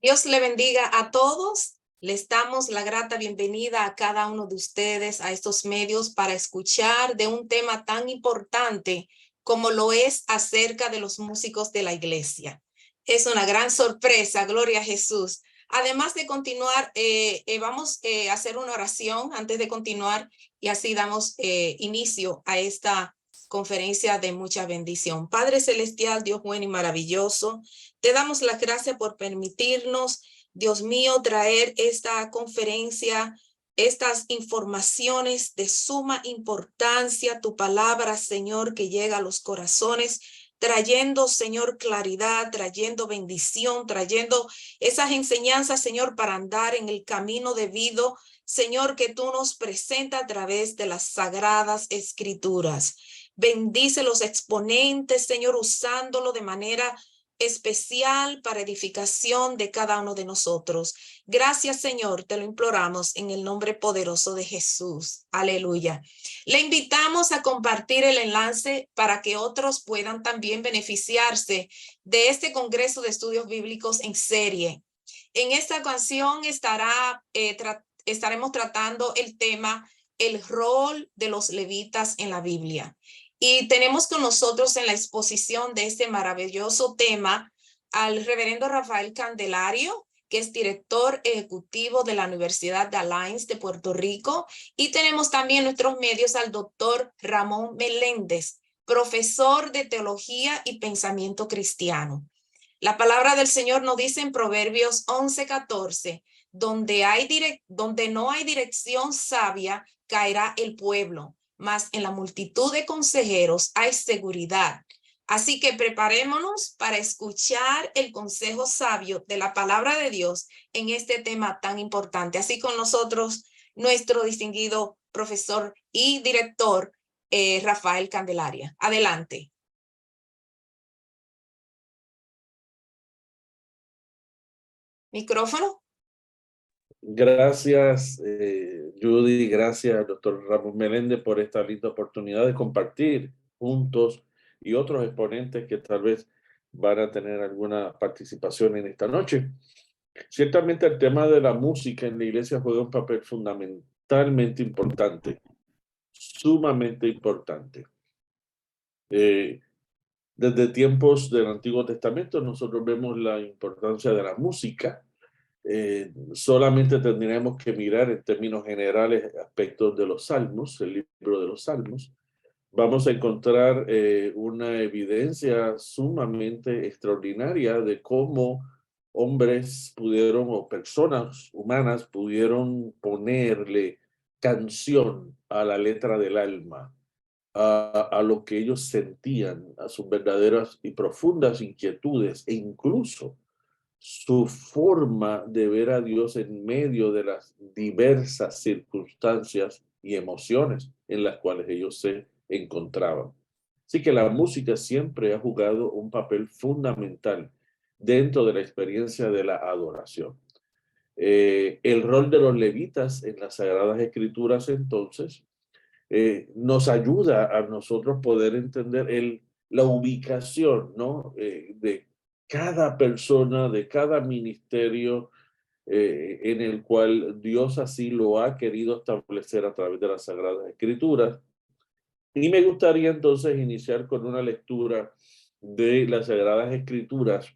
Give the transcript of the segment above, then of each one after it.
Dios le bendiga a todos. Les damos la grata bienvenida a cada uno de ustedes a estos medios para escuchar de un tema tan importante como lo es acerca de los músicos de la iglesia. Es una gran sorpresa, gloria a Jesús. Además de continuar, vamos a hacer una oración antes de continuar y así damos inicio a esta conferencia de mucha bendición. Padre Celestial, Dios bueno y maravilloso, te damos las gracias por permitirnos, Dios mío, traer esta conferencia, estas informaciones de suma importancia, tu palabra, Señor, que llega a los corazones, trayendo, Señor, claridad, trayendo bendición, trayendo esas enseñanzas, Señor, para andar en el camino debido, Señor, que tú nos presentas a través de las sagradas escrituras. Bendice los exponentes, Señor, usándolo de manera especial para edificación de cada uno de nosotros. Gracias, Señor, te lo imploramos en el nombre poderoso de Jesús. Aleluya. Le invitamos a compartir el enlace para que otros puedan también beneficiarse de este Congreso de Estudios Bíblicos en serie. En esta ocasión estaremos tratando el tema, el rol de los levitas en la Biblia. Y tenemos con nosotros en la exposición de este maravilloso tema al reverendo Rafael Candelario, que es director ejecutivo de la Universidad de Alliance de Puerto Rico. Y tenemos también en nuestros medios al doctor Ramón Meléndez, profesor de Teología y Pensamiento Cristiano. La palabra del Señor nos dice en Proverbios 11:14, donde no hay dirección sabia, caerá el pueblo, mas en la multitud de consejeros hay seguridad. Así que preparémonos para escuchar el consejo sabio de la palabra de Dios en este tema tan importante. Así con nosotros, nuestro distinguido profesor y director, Rafael Candelaria. Adelante. Micrófono. Gracias, Judy, gracias, doctor Ramón Meléndez, por esta linda oportunidad de compartir juntos y otros exponentes que tal vez van a tener alguna participación en esta noche. Ciertamente el tema de la música en la iglesia juega un papel fundamentalmente importante, sumamente importante. Desde tiempos del Antiguo Testamento nosotros vemos la importancia de la música. Solamente tendríamos que mirar en términos generales aspectos de los Salmos, el libro de los Salmos. Vamos a encontrar una evidencia sumamente extraordinaria de cómo hombres pudieron, o personas humanas pudieron ponerle canción a la letra del alma, a lo que ellos sentían, a sus verdaderas y profundas inquietudes, e incluso su forma de ver a Dios en medio de las diversas circunstancias y emociones en las cuales ellos se encontraban. Así que la música siempre ha jugado un papel fundamental dentro de la experiencia de la adoración. El rol de los levitas en las Sagradas Escrituras entonces nos ayuda a nosotros poder entender la ubicación, ¿no? De cada persona, de cada ministerio en el cual Dios así lo ha querido establecer a través de las Sagradas Escrituras. Y me gustaría entonces iniciar con una lectura de las Sagradas Escrituras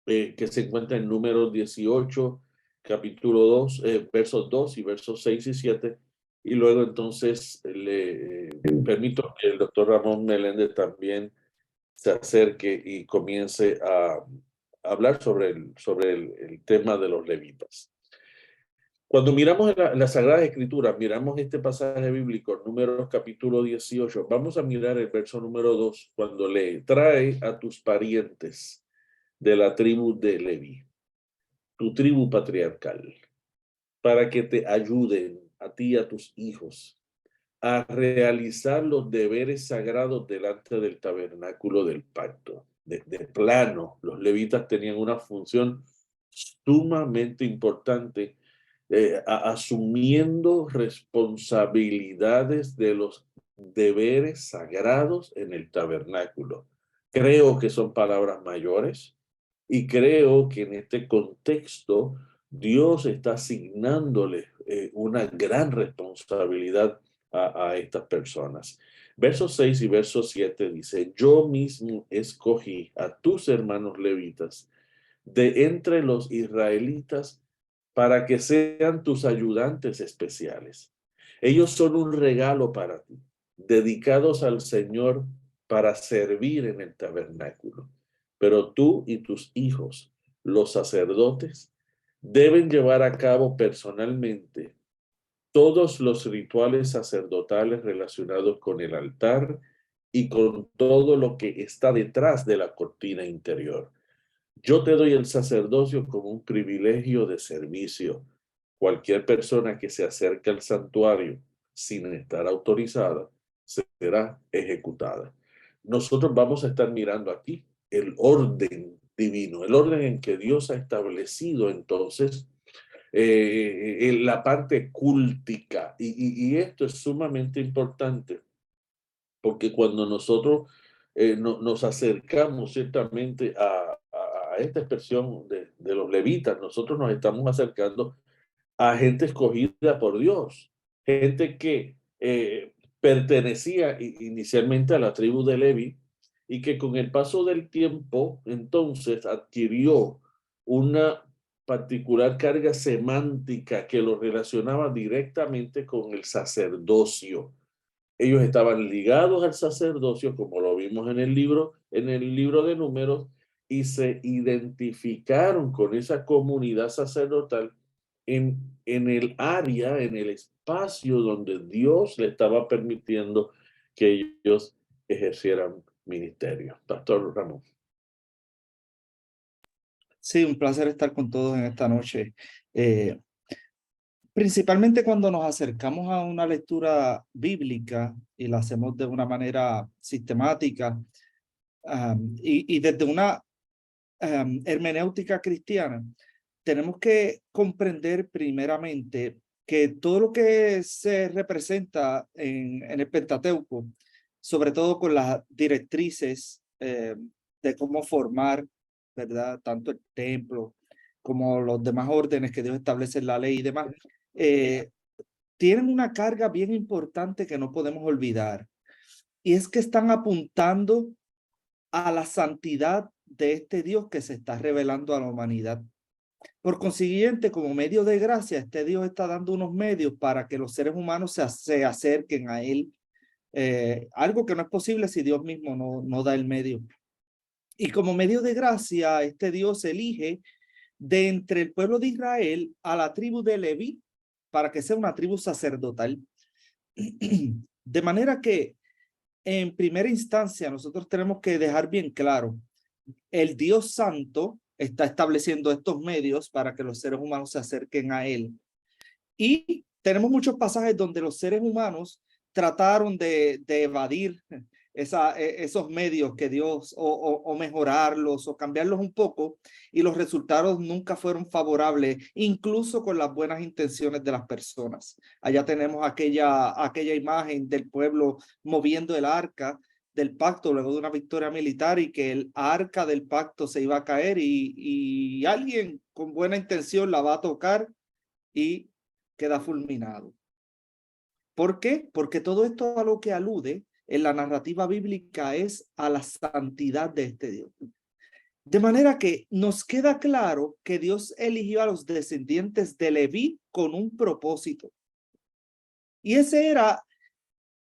que se encuentra en Números 18, capítulo 2, versos 2 y versos 6 y 7. Y luego entonces le permito que el doctor Ramón Meléndez también se acerque y comience a hablar sobre el tema de los levitas. Cuando miramos en la Sagrada Escritura, miramos este pasaje bíblico, Números capítulo 18, vamos a mirar el verso número 2, cuando le trae a tus parientes de la tribu de Leví, tu tribu patriarcal, para que te ayuden a ti y a tus hijos a realizar los deberes sagrados delante del tabernáculo del pacto. De plano, los levitas tenían una función sumamente importante, asumiendo responsabilidades de los deberes sagrados en el tabernáculo. Creo que son palabras mayores, Y creo que en este contexto Dios está asignándole una gran responsabilidad a estas personas. Versos 6 y verso 7 dice, yo mismo escogí a tus hermanos levitas de entre los israelitas para que sean tus ayudantes especiales. Ellos son un regalo para ti, dedicados al Señor para servir en el tabernáculo. Pero tú y tus hijos, los sacerdotes, deben llevar a cabo personalmente todos los rituales sacerdotales relacionados con el altar y con todo lo que está detrás de la cortina interior. Yo te doy el sacerdocio como un privilegio de servicio. Cualquier persona que se acerque al santuario sin estar autorizada será ejecutada. Nosotros vamos a estar mirando aquí el orden divino, el orden en que Dios ha establecido entonces en la parte cultica. Y esto es sumamente importante porque cuando nosotros nos acercamos ciertamente a esta expresión de los levitas, nosotros nos estamos acercando a gente escogida por Dios, gente que pertenecía inicialmente a la tribu de Levi y que con el paso del tiempo entonces adquirió una particular carga semántica que lo relacionaba directamente con el sacerdocio. Ellos estaban ligados al sacerdocio, como lo vimos en el libro de Números, y se identificaron con esa comunidad sacerdotal en el área, en el espacio donde Dios le estaba permitiendo que ellos ejercieran ministerio. Pastor Ramón. Sí, un placer estar con todos en esta noche. Principalmente cuando nos acercamos a una lectura bíblica y la hacemos de una manera sistemática y desde una hermenéutica cristiana, tenemos que comprender primeramente que todo lo que se representa en el Pentateuco, sobre todo con las directrices de cómo formar, ¿verdad? Tanto el templo como los demás órdenes que Dios establece en la ley y demás, tienen una carga bien importante que no podemos olvidar. Y es que están apuntando a la santidad de este Dios que se está revelando a la humanidad. Por consiguiente, como medio de gracia, este Dios está dando unos medios para que los seres humanos se acerquen a Él. Algo que no es posible si Dios mismo no da el medio. Y como medio de gracia, este Dios elige de entre el pueblo de Israel a la tribu de Leví para que sea una tribu sacerdotal. De manera que en primera instancia nosotros tenemos que dejar bien claro, el Dios Santo está estableciendo estos medios para que los seres humanos se acerquen a Él. Y tenemos muchos pasajes donde los seres humanos trataron de evadir esos medios que Dios, o mejorarlos o cambiarlos un poco, y los resultados nunca fueron favorables, incluso con las buenas intenciones de las personas. Allá tenemos aquella imagen del pueblo moviendo el arca del pacto luego de una victoria militar y que el arca del pacto se iba a caer y alguien con buena intención la va a tocar y queda fulminado. ¿Por qué? Porque todo esto a lo que alude en la narrativa bíblica es a la santidad de este Dios. De manera que nos queda claro que Dios eligió a los descendientes de Leví con un propósito. Y ese era,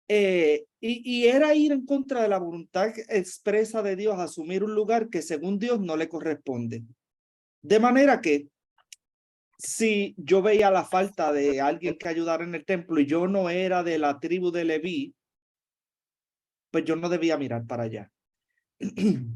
era ir en contra de la voluntad expresa de Dios, asumir un lugar que según Dios no le corresponde. De manera que si yo veía la falta de alguien que ayudara en el templo y yo no era de la tribu de Leví, pues yo no debía mirar para allá.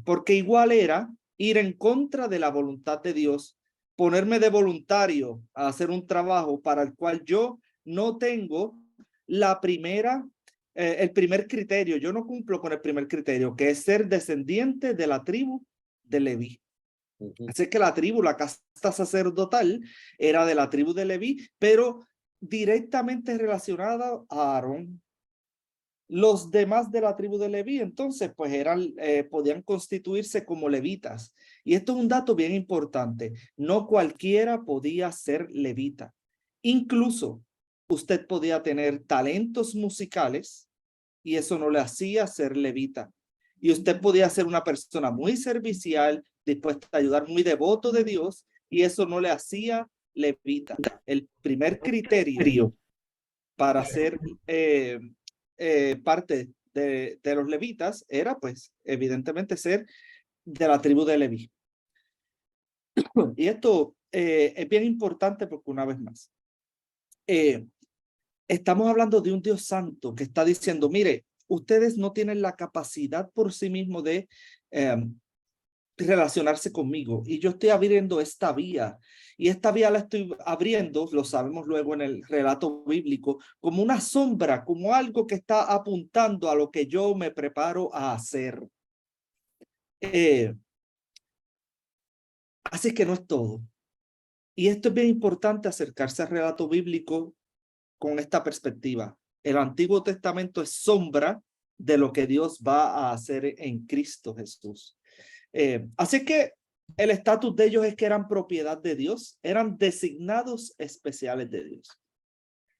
Porque igual era ir en contra de la voluntad de Dios, ponerme de voluntario a hacer un trabajo para el cual yo no tengo el primer criterio. Yo no cumplo con el primer criterio, que es ser descendiente de la tribu de Leví. Así que la tribu, la casta sacerdotal, era de la tribu de Leví, pero directamente relacionada a Aarón. Los demás de la tribu de Leví, entonces, pues podían constituirse como levitas. Y esto es un dato bien importante. No cualquiera podía ser levita. Incluso usted podía tener talentos musicales y eso no le hacía ser levita. Y usted podía ser una persona muy servicial, dispuesta a ayudar, muy devoto de Dios, y eso no le hacía levita. El primer criterio para ser parte de los levitas era, pues, evidentemente ser de la tribu de Leví. Y esto es bien importante porque, una vez más, estamos hablando de un Dios santo que está diciendo, mire, ustedes no tienen la capacidad por sí mismos de relacionarse conmigo y yo estoy abriendo esta vía y esta vía la estoy abriendo, lo sabemos luego en el relato bíblico, como una sombra, como algo que está apuntando a lo que yo me preparo a hacer. Así que no es todo. Y esto es bien importante, acercarse al relato bíblico con esta perspectiva. El Antiguo Testamento es sombra de lo que Dios va a hacer en Cristo Jesús. Así que el estatus de ellos es que eran propiedad de Dios, eran designados especiales de Dios.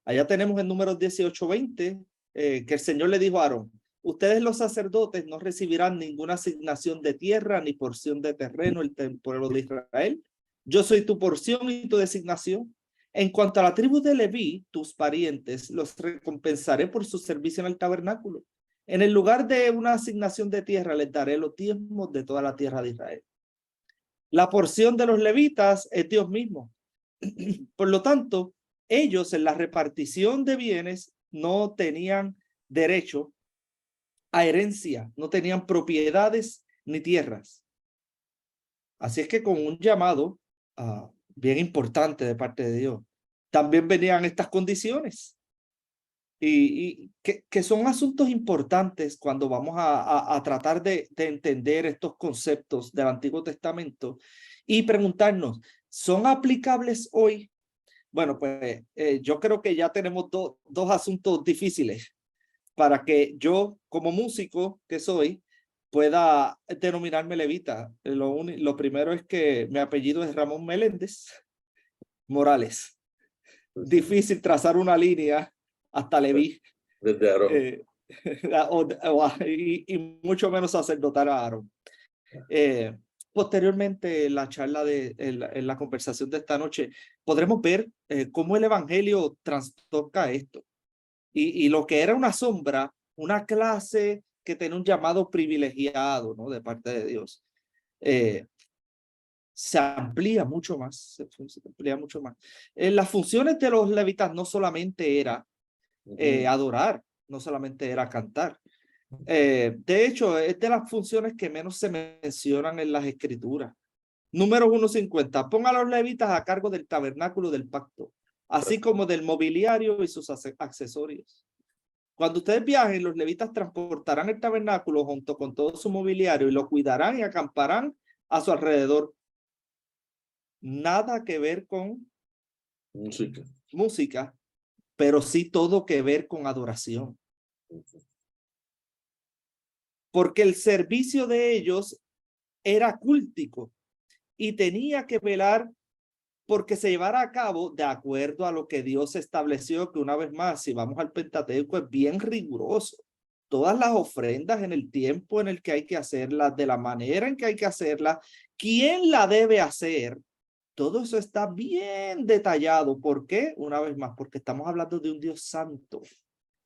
Allá tenemos en Números 18:20 que el Señor le dijo a Aarón, ustedes los sacerdotes no recibirán ninguna asignación de tierra ni porción de terreno el pueblo de Israel. Yo soy tu porción y tu designación. En cuanto a la tribu de Leví, tus parientes, los recompensaré por su servicio en el tabernáculo. En el lugar de una asignación de tierra, les daré los diezmos de toda la tierra de Israel. La porción de los levitas es Dios mismo. Por lo tanto, ellos en la repartición de bienes no tenían derecho a herencia, no tenían propiedades ni tierras. Así es que con un llamado bien importante de parte de Dios, también venían estas condiciones. Y que son asuntos importantes cuando vamos a tratar de entender estos conceptos del Antiguo Testamento y preguntarnos, ¿son aplicables hoy? Bueno, pues yo creo que ya tenemos dos asuntos difíciles para que yo, como músico que soy, pueda denominarme levita. Lo primero es que mi apellido es Ramón Meléndez Morales. Difícil trazar una línea hasta Leví. Desde Aarón. Y mucho menos sacerdotal a Aarón. Posteriormente, en la charla en la conversación de esta noche, podremos ver cómo el evangelio trastoca esto. Y lo que era una sombra, una clase que tiene un llamado privilegiado, ¿no? De parte de Dios. Se amplía mucho más, se amplía mucho más. Las funciones de los levitas no solamente era adorar, no solamente era cantar. De hecho, es de las funciones que menos se mencionan en las escrituras. Números 1:50. Ponga a los levitas a cargo del tabernáculo del pacto, así como del mobiliario y sus accesorios. Cuando ustedes viajen, los levitas transportarán el tabernáculo junto con todo su mobiliario y lo cuidarán y acamparán a su alrededor. Nada que ver con música, pero sí todo que ver con adoración. Porque el servicio de ellos era cultico y tenía que velar porque se llevara a cabo de acuerdo a lo que Dios estableció, que una vez más, si vamos al Pentateuco, es bien riguroso. Todas las ofrendas en el tiempo en el que hay que hacerlas, de la manera en que hay que hacerlas, quién la debe hacer, todo eso está bien detallado. ¿Por qué? Una vez más, porque estamos hablando de un Dios santo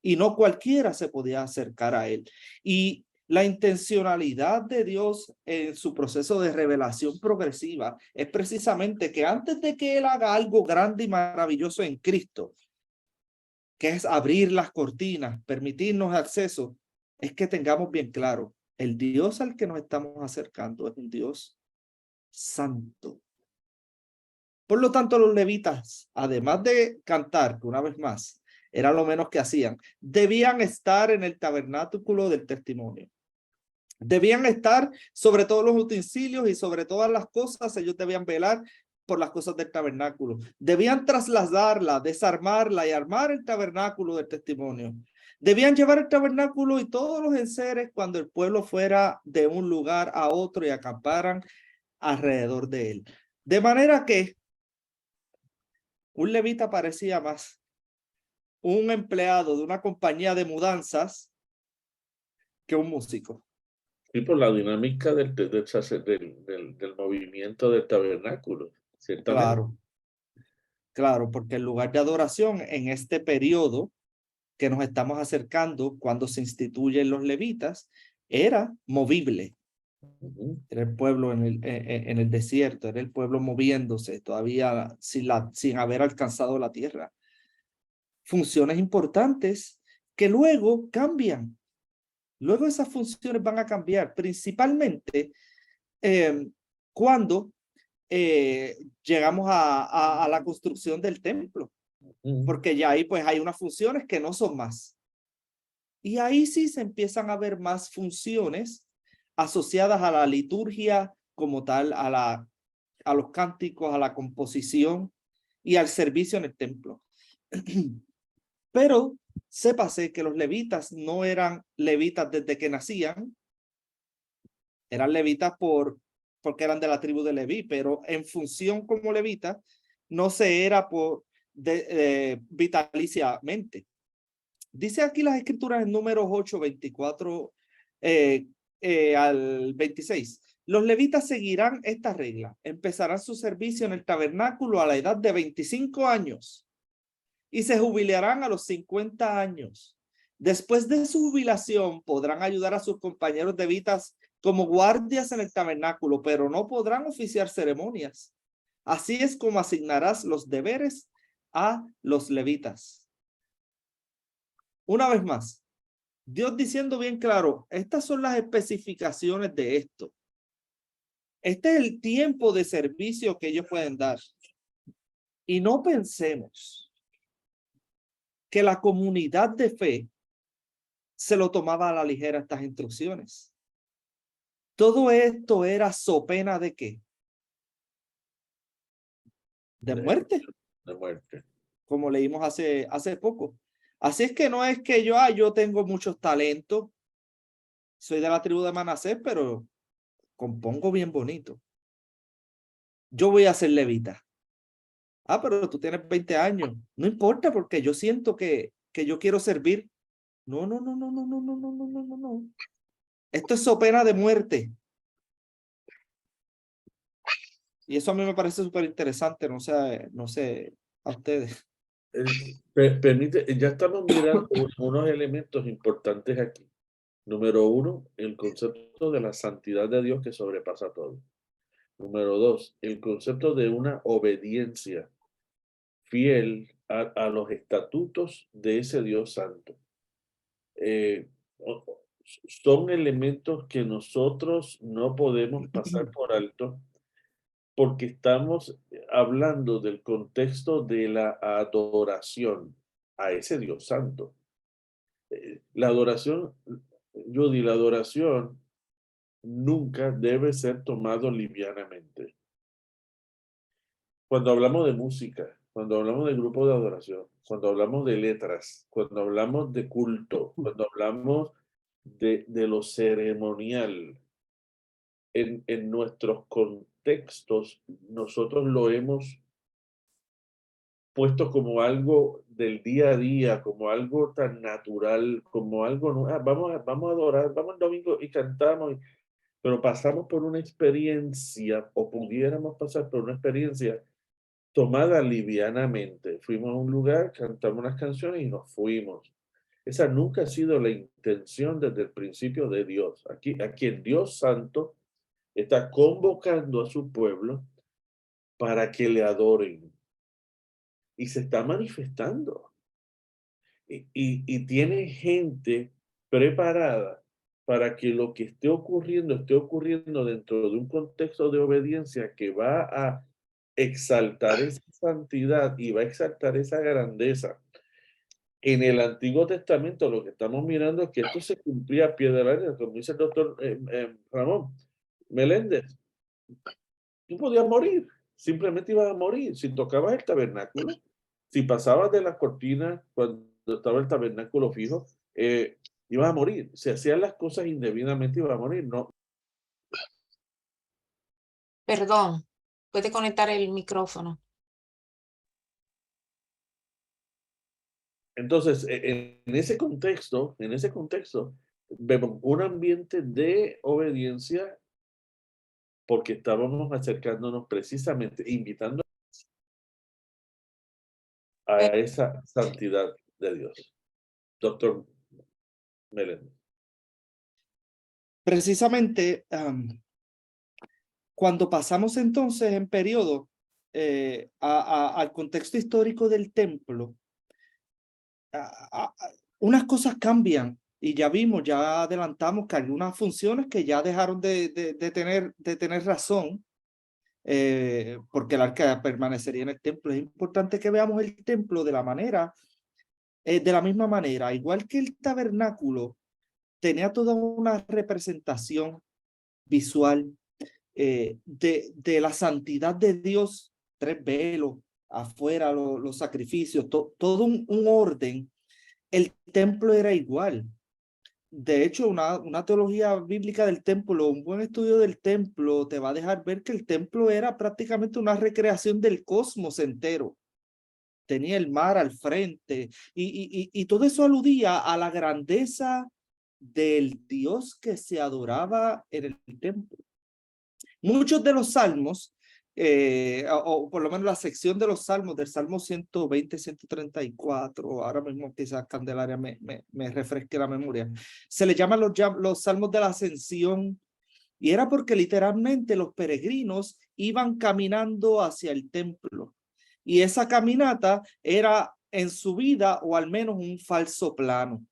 y no cualquiera se podía acercar a él. Y la intencionalidad de Dios en su proceso de revelación progresiva es precisamente que antes de que él haga algo grande y maravilloso en Cristo, que es abrir las cortinas, permitirnos acceso, es que tengamos bien claro, el Dios al que nos estamos acercando es un Dios santo. Por lo tanto, los levitas, además de cantar, que una vez más era lo menos que hacían, debían estar en el tabernáculo del testimonio. Debían estar sobre todos los utensilios y sobre todas las cosas. Ellos debían velar por las cosas del tabernáculo. Debían trasladarla, desarmarla y armar el tabernáculo del testimonio. Debían llevar el tabernáculo y todos los enseres cuando el pueblo fuera de un lugar a otro y acamparan alrededor de él. De manera que un levita parecía más un empleado de una compañía de mudanzas que un músico. Y por la dinámica del movimiento del tabernáculo, ciertamente. Claro, claro, porque el lugar de adoración en este periodo que nos estamos acercando, cuando se instituyen los levitas, era movible. Era el pueblo en el desierto, era el pueblo moviéndose todavía sin haber alcanzado la tierra. Funciones importantes que luego cambian. Luego esas funciones van a cambiar, principalmente cuando llegamos a la construcción del templo, porque ya ahí pues hay unas funciones que no son más. Y ahí sí se empiezan a ver más funciones asociadas a la liturgia como tal, a los cánticos, a la composición y al servicio en el templo. Pero sépase que los levitas no eran levitas desde que nacían, eran levitas porque eran de la tribu de Leví, pero en función como levita no se era vitaliciamente. Dice aquí las escrituras en Números 8, 24 al 26. Los levitas seguirán esta regla. Empezarán su servicio en el tabernáculo a la edad de 25 años y se jubilarán a los 50 años. Después de su jubilación podrán ayudar a sus compañeros levitas como guardias en el tabernáculo, pero no podrán oficiar ceremonias. Así es como asignarás los deberes a los levitas. Una vez más, Dios diciendo bien claro, estas son las especificaciones de esto. Este es el tiempo de servicio que ellos pueden dar. Y no pensemos que la comunidad de fe se lo tomaba a la ligera estas instrucciones. Todo esto era so pena de ¿qué? De muerte. De muerte. Como leímos hace poco. Así es que no es que yo tengo muchos talentos, soy de la tribu de Manasés, pero compongo bien bonito. Yo voy a ser levita. Ah, pero tú tienes 20 años. No importa porque yo siento que yo quiero servir. No. Esto es so pena de muerte. Y eso a mí me parece súper interesante. No sé a ustedes. Permite, ya estamos mirando unos elementos importantes aquí. Número uno, el concepto de la santidad de Dios que sobrepasa todo. Número dos, el concepto de una obediencia fiel a los estatutos de ese Dios santo. Son elementos que nosotros no podemos pasar por alto porque estamos hablando del contexto de la adoración a ese Dios santo. La adoración, Judy, la adoración nunca debe ser tomado livianamente. Cuando hablamos de música, cuando hablamos de grupo de adoración, cuando hablamos de letras, cuando hablamos de culto, cuando hablamos de lo ceremonial, en nuestros contextos, nosotros lo hemos puesto como algo del día a día, como algo tan natural, como algo, vamos a adorar, vamos el domingo y cantamos, pero pasamos por una experiencia, o pudiéramos pasar por una experiencia tomada livianamente. Fuimos a un lugar, cantamos unas canciones y nos fuimos. Esa nunca ha sido la intención desde el principio de Dios. Aquí el Dios Santo está convocando a su pueblo para que le adoren. Y se está manifestando. Y tiene gente preparada para que lo que esté ocurriendo dentro de un contexto de obediencia que va a exaltar esa santidad y va a exaltar esa grandeza. En el Antiguo Testamento lo que estamos mirando es que esto se cumplía a pie de la letra, como dice el doctor Ramón Meléndez. Tú podías morir, simplemente ibas a morir. Si tocabas el tabernáculo, si pasabas de las cortinas cuando estaba el tabernáculo fijo, ibas a morir. Si hacías las cosas indebidamente, ibas a morir. No, Perdón, puede conectar el micrófono. Entonces, en ese contexto, vemos un ambiente de obediencia porque estábamos acercándonos precisamente, invitando a Pe- esa santidad de Dios. Doctor Meléndez. Precisamente, cuando pasamos entonces en periodo al contexto histórico del templo, unas cosas cambian y ya vimos, ya adelantamos que algunas funciones que ya dejaron de tener razón, porque el arca permanecería en el templo. Es importante que veamos el templo de la misma manera, igual que el tabernáculo tenía toda una representación visual de la santidad de Dios, 3 velos, afuera los sacrificios, todo un orden. El templo era igual. De hecho, una teología bíblica del templo, un buen estudio del templo te va a dejar ver que el templo era prácticamente una recreación del cosmos entero. Tenía el mar al frente y todo eso aludía a la grandeza del Dios que se adoraba en el templo. Muchos de los salmos, o por lo menos la sección de los salmos, del Salmo 120, 134, ahora mismo quizás Candelaria me refresque la memoria, se le llaman los salmos de la ascensión, y era porque literalmente los peregrinos iban caminando hacia el templo, y esa caminata era en su vida o al menos un falso plano.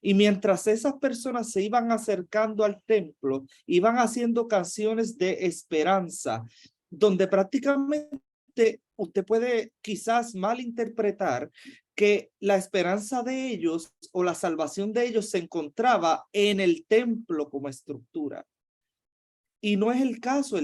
Y mientras esas personas se iban acercando al templo, iban haciendo canciones de esperanza, donde prácticamente usted puede quizás malinterpretar que la esperanza de ellos o la salvación de ellos se encontraba en el templo como estructura. Y no es el caso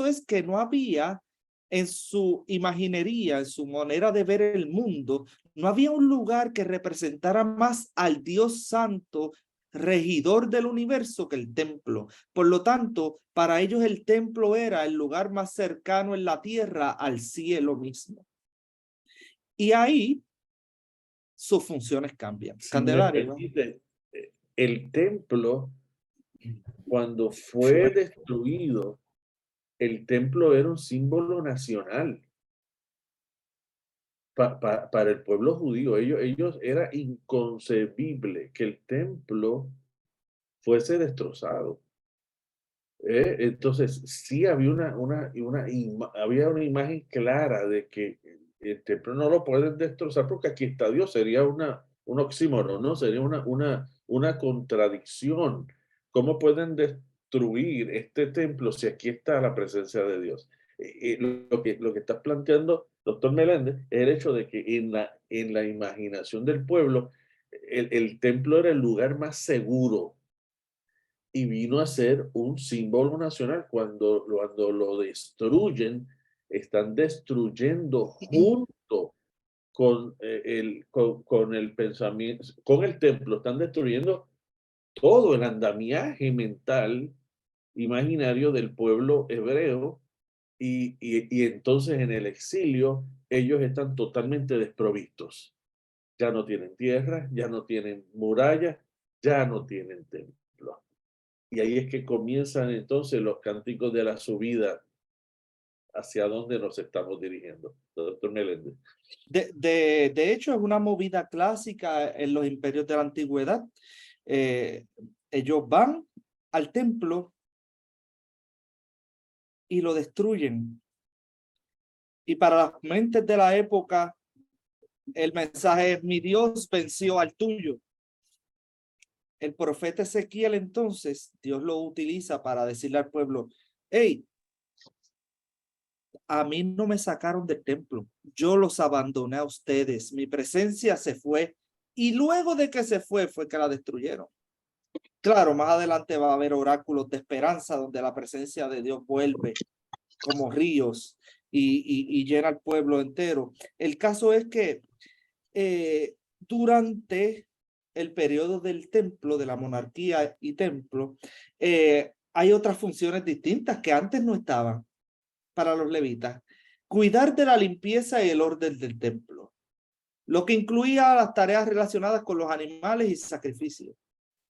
es que no había en su imaginería, en su manera de ver el mundo, no había un lugar que representara más al Dios Santo, regidor del universo, que el templo. Por lo tanto, para ellos el templo era el lugar más cercano en la tierra al cielo mismo. Y ahí sus funciones cambian. Si me Candelaria, ¿no? permite, el templo, cuando fue destruido, el templo era un símbolo nacional para el pueblo judío. Ellos era inconcebible que el templo fuese destrozado. Entonces, sí había había una imagen clara de que el templo no lo pueden destrozar porque aquí está Dios. Sería un oxímoron, ¿no? Sería una contradicción. ¿Cómo pueden destruir este templo si aquí está la presencia de Dios? Lo que está planteando doctor Meléndez es el hecho de que en la imaginación del pueblo, el templo era el lugar más seguro y vino a ser un símbolo nacional. Cuando lo destruyen, están destruyendo junto con el pensamiento, con el templo, están destruyendo todo el andamiaje mental imaginario del pueblo hebreo y entonces en el exilio ellos están totalmente desprovistos. Ya no tienen tierra, ya no tienen murallas, ya no tienen templo. Y ahí es que comienzan entonces los cánticos de la subida hacia dónde nos estamos dirigiendo. Doctor Meléndez. De hecho, es una movida clásica en los imperios de la antigüedad. Ellos van al templo y lo destruyen. Y para las mentes de la época, el mensaje es: mi Dios venció al tuyo. El profeta Ezequiel, entonces, Dios lo utiliza para decirle al pueblo: hey, a mí no me sacaron del templo, yo los abandoné a ustedes, mi presencia se fue, y luego de que se fue que la destruyeron. Claro, más adelante va a haber oráculos de esperanza donde la presencia de Dios vuelve como ríos y llena al pueblo entero. El caso es que durante el periodo del templo, de la monarquía y templo, hay otras funciones distintas que antes no estaban. para los levitas cuidar de la limpieza y el orden del templo, lo que incluía las tareas relacionadas con los animales y sacrificios.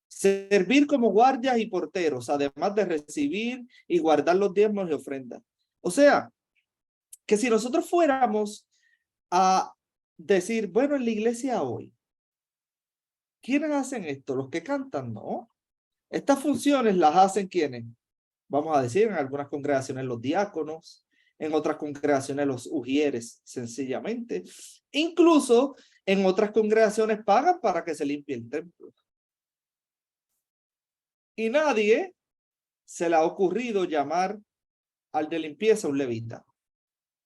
Servir como guardias y porteros, además de recibir y guardar los diezmos y ofrendas. O sea, que si nosotros fuéramos a decir, bueno, en la iglesia hoy, ¿quiénes hacen esto? Los que cantan, ¿no? Estas funciones las hacen ¿quiénes? Vamos a decir, en algunas congregaciones los diáconos, en otras congregaciones los ujieres, sencillamente. Incluso en otras congregaciones pagan para que se limpie el templo. Y nadie se le ha ocurrido llamar al de limpieza un levita.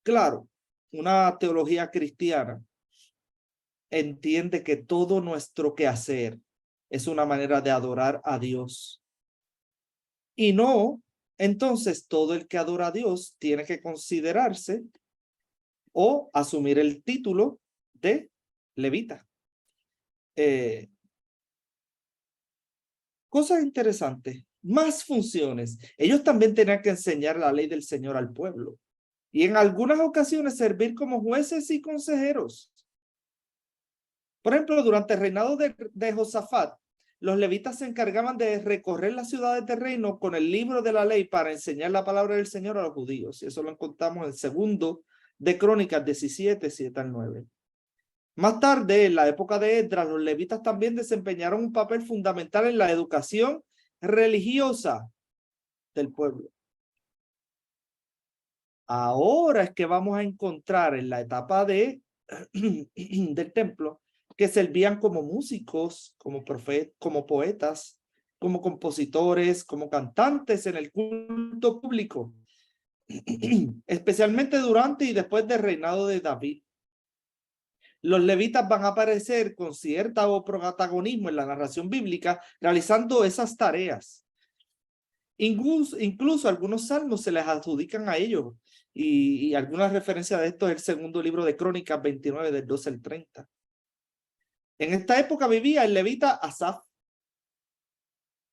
Claro, una teología cristiana entiende que todo nuestro quehacer es una manera de adorar a Dios. Y no, entonces todo el que adora a Dios tiene que considerarse o asumir el título de levita. Cosas interesantes, más funciones. Ellos también tenían que enseñar la ley del Señor al pueblo. Y en algunas ocasiones servir como jueces y consejeros. Por ejemplo, durante el reinado de Josafat, los levitas se encargaban de recorrer las ciudades del reino con el libro de la ley para enseñar la palabra del Señor a los judíos. Y eso lo encontramos en segundo de Crónicas 17, 7 al 9. Más tarde, en la época de Esdras, los levitas también desempeñaron un papel fundamental en la educación religiosa del pueblo. Ahora es que vamos a encontrar en la etapa del templo que servían como músicos, como profetas, como poetas, como compositores, como cantantes en el culto público, especialmente durante y después del reinado de David. Los levitas van a aparecer con cierto protagonismo en la narración bíblica realizando esas tareas. Incluso algunos salmos se les adjudican a ellos y alguna referencia de esto es el segundo libro de Crónicas 29 del 12 al 30. En esta época vivía el levita Asaf,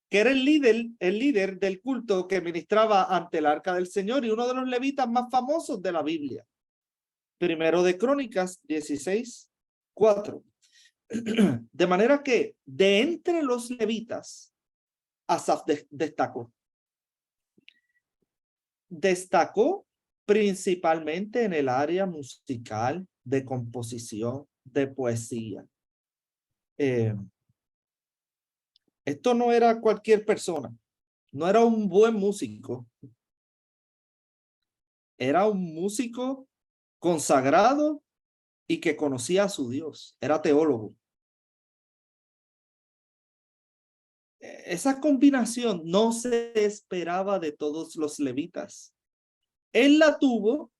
que era el líder del culto que ministraba ante el arca del Señor y uno de los levitas más famosos de la Biblia. Primero de Crónicas 16, 4. De manera que de entre los levitas, Asaf destacó. Destacó principalmente en el área musical, de composición, de poesía. Esto no era cualquier persona, no era un buen músico. Era un músico consagrado y que conocía a su Dios, era teólogo. Esa combinación no se esperaba de todos los levitas. Él la tuvo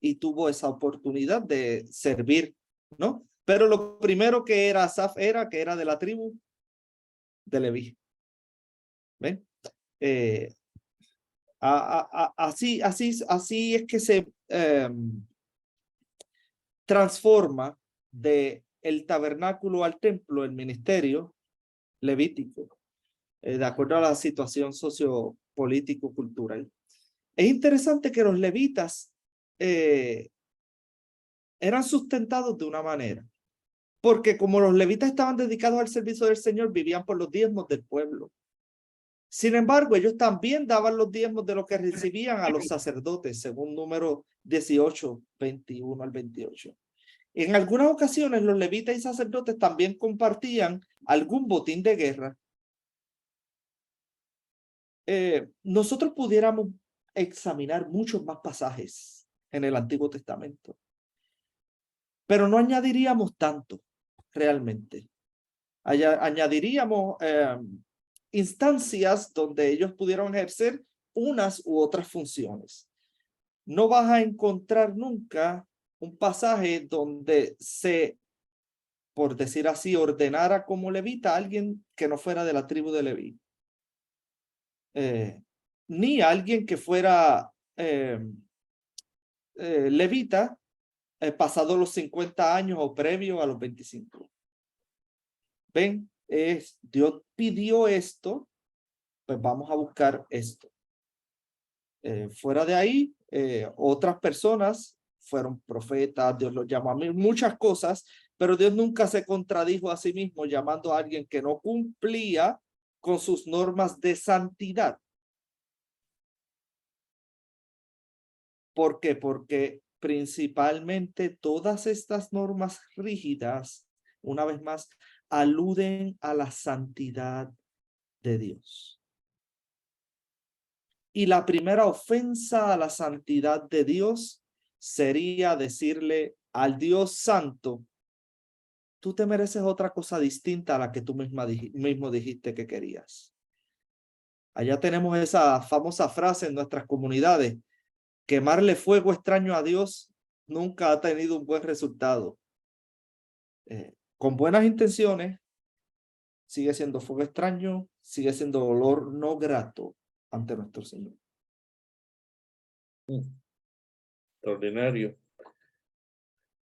y tuvo esa oportunidad de servir, ¿no? Pero lo primero que era Asaf era que era de la tribu de Leví. ¿Ven? Así es que se transforma de el tabernáculo al templo, el ministerio levítico, de acuerdo a la situación sociopolítico-cultural. Es interesante que los levitas eran sustentados de una manera, porque como los levitas estaban dedicados al servicio del Señor, vivían por los diezmos del pueblo. Sin embargo, ellos también daban los diezmos de lo que recibían a los sacerdotes, según número 18, 21 al 28. En algunas ocasiones, los levitas y sacerdotes también compartían algún botín de guerra. Nosotros pudiéramos examinar muchos más pasajes en el Antiguo Testamento, pero no añadiríamos tanto realmente. Añadiríamos instancias donde ellos pudieron ejercer unas u otras funciones. No vas a encontrar nunca un pasaje donde se, por decir así, ordenara como levita a alguien que no fuera de la tribu de Leví. Ni a alguien que fuera levita pasado los 50 años o previo a los 25. ¿Ven? Dios pidió esto, pues vamos a buscar esto. Fuera de ahí, otras personas fueron profetas, Dios los llamó a mí, muchas cosas, pero Dios nunca se contradijo a sí mismo llamando a alguien que no cumplía con sus normas de santidad. ¿Por qué? Porque principalmente todas estas normas rígidas, una vez más, aluden a la santidad de Dios. Y la primera ofensa a la santidad de Dios sería decirle al Dios santo, tú te mereces otra cosa distinta a la que tú mismo dijiste que querías. Allá tenemos esa famosa frase en nuestras comunidades, quemarle fuego extraño a Dios nunca ha tenido un buen resultado. Con buenas intenciones, sigue siendo fuego extraño, sigue siendo olor no grato ante nuestro Señor. Extraordinario.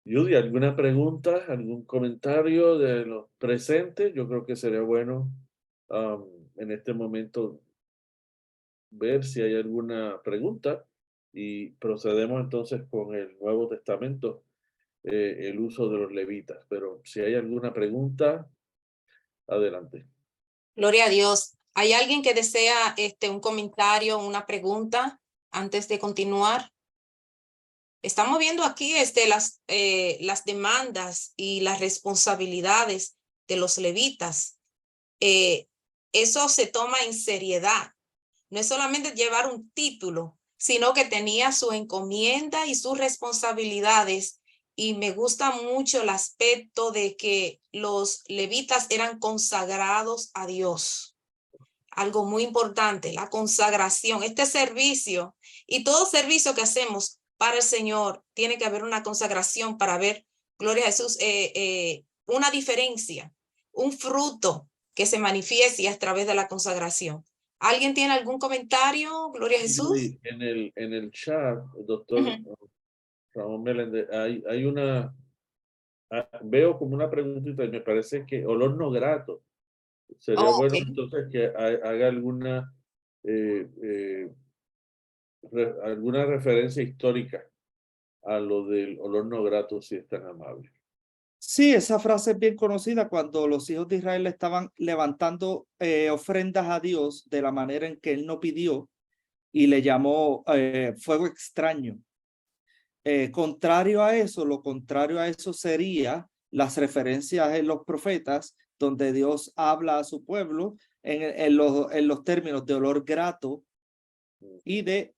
Judy, ¿alguna pregunta, algún comentario de los presentes? Yo creo que sería bueno en este momento ver si hay alguna pregunta y procedemos entonces con el Nuevo Testamento, el uso de los levitas. Pero si hay alguna pregunta, adelante. Gloria a Dios. ¿Hay alguien que desea un comentario, una pregunta antes de continuar? Estamos viendo aquí las demandas y las responsabilidades de los levitas. Eso se toma en seriedad. No es solamente llevar un título, sino que tenía su encomienda y sus responsabilidades. Y me gusta mucho el aspecto de que los levitas eran consagrados a Dios. Algo muy importante, la consagración, este servicio y todo servicio que hacemos para el Señor, tiene que haber una consagración para ver, gloria a Jesús, una diferencia, un fruto que se manifieste a través de la consagración. ¿Alguien tiene algún comentario? Gloria a Jesús. En el chat, doctor Ramón Meléndez, hay una, veo como una preguntita y me parece que olor no grato. Sería bueno entonces que haga alguna alguna referencia histórica a lo del olor no grato, si es tan amable. Sí, esa frase es bien conocida cuando los hijos de Israel estaban levantando ofrendas a Dios de la manera en que él no pidió y le llamó fuego extraño. Contrario a eso, lo contrario a eso sería las referencias en los profetas donde Dios habla a su pueblo en los términos de olor grato y de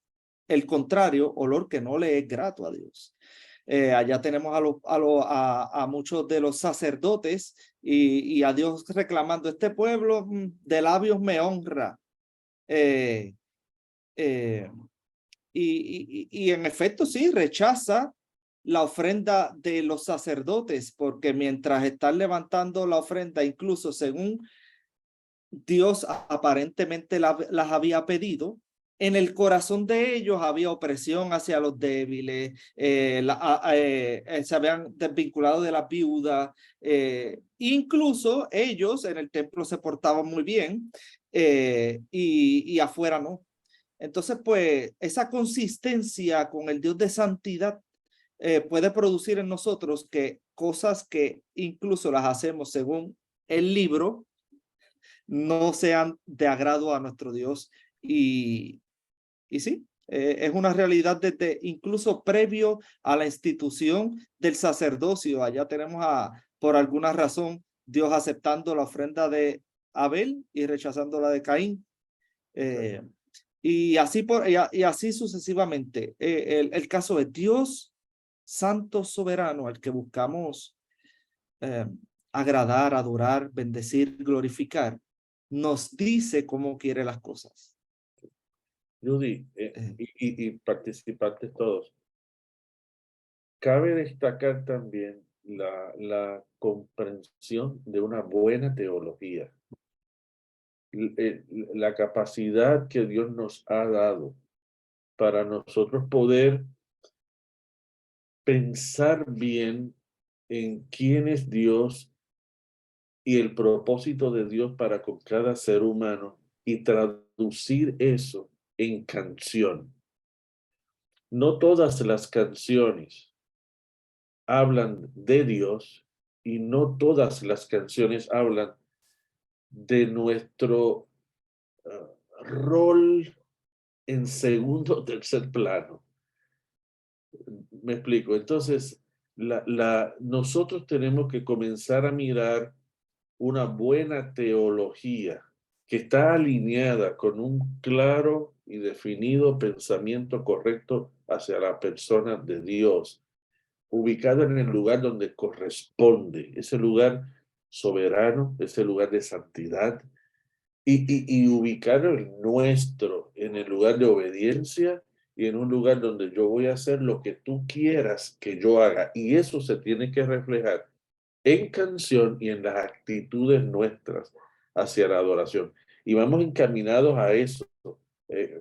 el contrario, olor que no le es grato a Dios. Allá tenemos a muchos de los sacerdotes y a Dios reclamando, este pueblo de labios me honra. Y en efecto, sí, rechaza la ofrenda de los sacerdotes, porque mientras están levantando la ofrenda, incluso según Dios aparentemente las había pedido, en el corazón de ellos había opresión hacia los débiles, se habían desvinculado de las viudas, incluso ellos en el templo se portaban muy bien y afuera no. Entonces, pues, esa consistencia con el Dios de santidad puede producir en nosotros que cosas que incluso las hacemos según el libro no sean de agrado a nuestro Dios. Y sí, es una realidad desde incluso previo a la institución del sacerdocio. Allá tenemos por alguna razón, Dios aceptando la ofrenda de Abel y rechazando la de Caín. Y así sucesivamente. El caso de Dios santo soberano al que buscamos agradar, adorar, bendecir, glorificar, nos dice cómo quiere las cosas. Judy, y participantes todos, cabe destacar también la comprensión de una buena teología. La capacidad que Dios nos ha dado para nosotros poder pensar bien en quién es Dios y el propósito de Dios para con cada ser humano y traducir eso en canción. no todas las canciones hablan de Dios y no todas las canciones hablan de nuestro rol en segundo o tercer plano. Me explico. Entonces, nosotros tenemos que comenzar a mirar una buena teología que está alineada con un claro y definido pensamiento correcto hacia la persona de Dios, ubicado en el lugar donde corresponde, ese lugar soberano, ese lugar de santidad, y ubicado el nuestro en el lugar de obediencia y en un lugar donde yo voy a hacer lo que tú quieras que yo haga. Y eso se tiene que reflejar en canción y en las actitudes nuestras hacia la adoración. Y vamos encaminados a eso,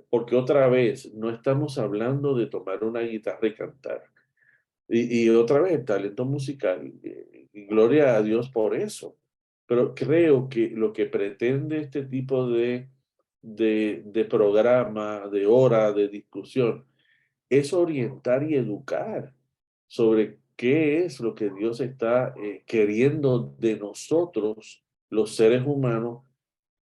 porque otra vez no estamos hablando de tomar una guitarra y cantar. Y otra vez, el talento musical, y gloria a Dios por eso. Pero creo que lo que pretende este tipo de programa, de hora, de discusión, es orientar y educar sobre qué es lo que Dios está queriendo de nosotros, los seres humanos,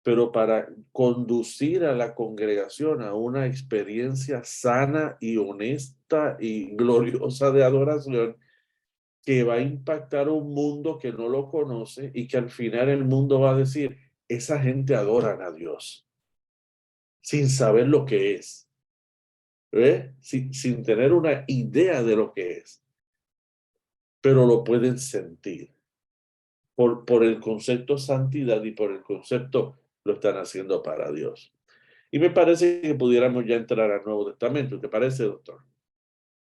pero para conducir a la congregación a una experiencia sana y honesta y gloriosa de adoración que va a impactar un mundo que no lo conoce y que al final el mundo va a decir, esa gente adoran a Dios sin saber lo que es, ¿ves? Sin tener una idea de lo que es, pero lo pueden sentir por el concepto santidad y por el concepto lo están haciendo para Dios. Y me parece que pudiéramos ya entrar al Nuevo Testamento. ¿Te parece, doctor?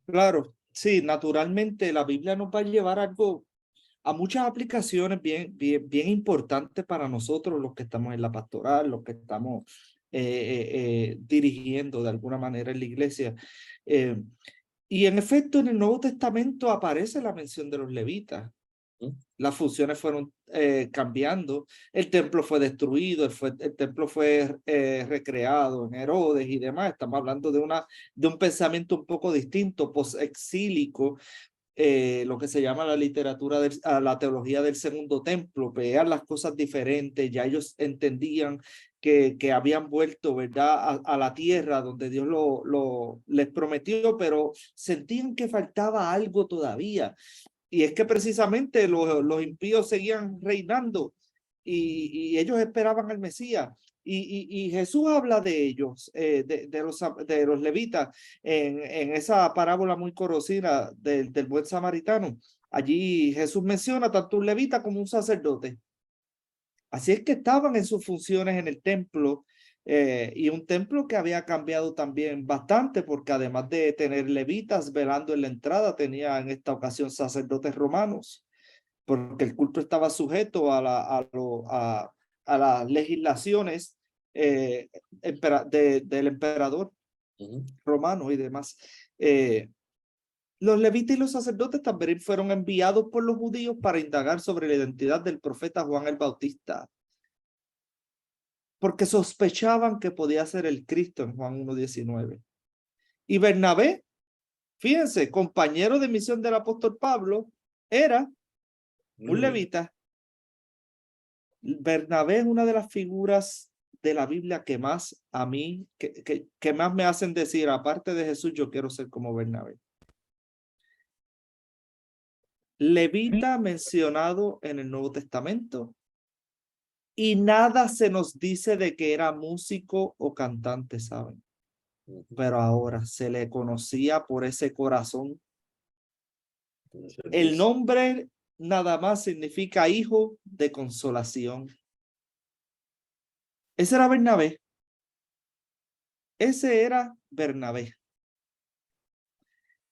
Claro, sí, naturalmente la Biblia nos va a llevar a muchas aplicaciones bien importantes para nosotros, los que estamos en la pastoral, los que estamos dirigiendo de alguna manera en la iglesia. Y en efecto, en el Nuevo Testamento aparece la mención de los levitas. Las funciones fueron cambiando, el templo fue destruido, el templo fue recreado en Herodes y demás. Estamos hablando de un pensamiento un poco distinto, post-exílico, lo que se llama la literatura, la teología del segundo templo, vean las cosas diferentes, ya ellos entendían que habían vuelto, ¿verdad?, a la tierra donde Dios les prometió, pero sentían que faltaba algo todavía. Y es que precisamente los impíos seguían reinando y ellos esperaban al Mesías. Y Jesús habla de ellos, de los levitas, en esa parábola muy conocida del buen samaritano. Allí Jesús menciona tanto un levita como un sacerdote. Así es que estaban en sus funciones en el templo, y un templo que había cambiado también bastante, porque además de tener levitas velando en la entrada, tenía en esta ocasión sacerdotes romanos, porque el culto estaba sujeto a las legislaciones del emperador romano y demás. Los levitas y los sacerdotes también fueron enviados por los judíos para indagar sobre la identidad del profeta Juan el Bautista, porque sospechaban que podía ser el Cristo en Juan 1:19. Y Bernabé, fíjense, compañero de misión del apóstol Pablo, era un levita. Bernabé es una de las figuras de la Biblia que más a mí, que más me hacen decir, aparte de Jesús, yo quiero ser como Bernabé. Levita mencionado en el Nuevo Testamento, y nada se nos dice de que era músico o cantante, ¿saben? Pero ahora se le conocía por ese corazón. El nombre nada más significa hijo de consolación. Ese era Bernabé. Ese era Bernabé.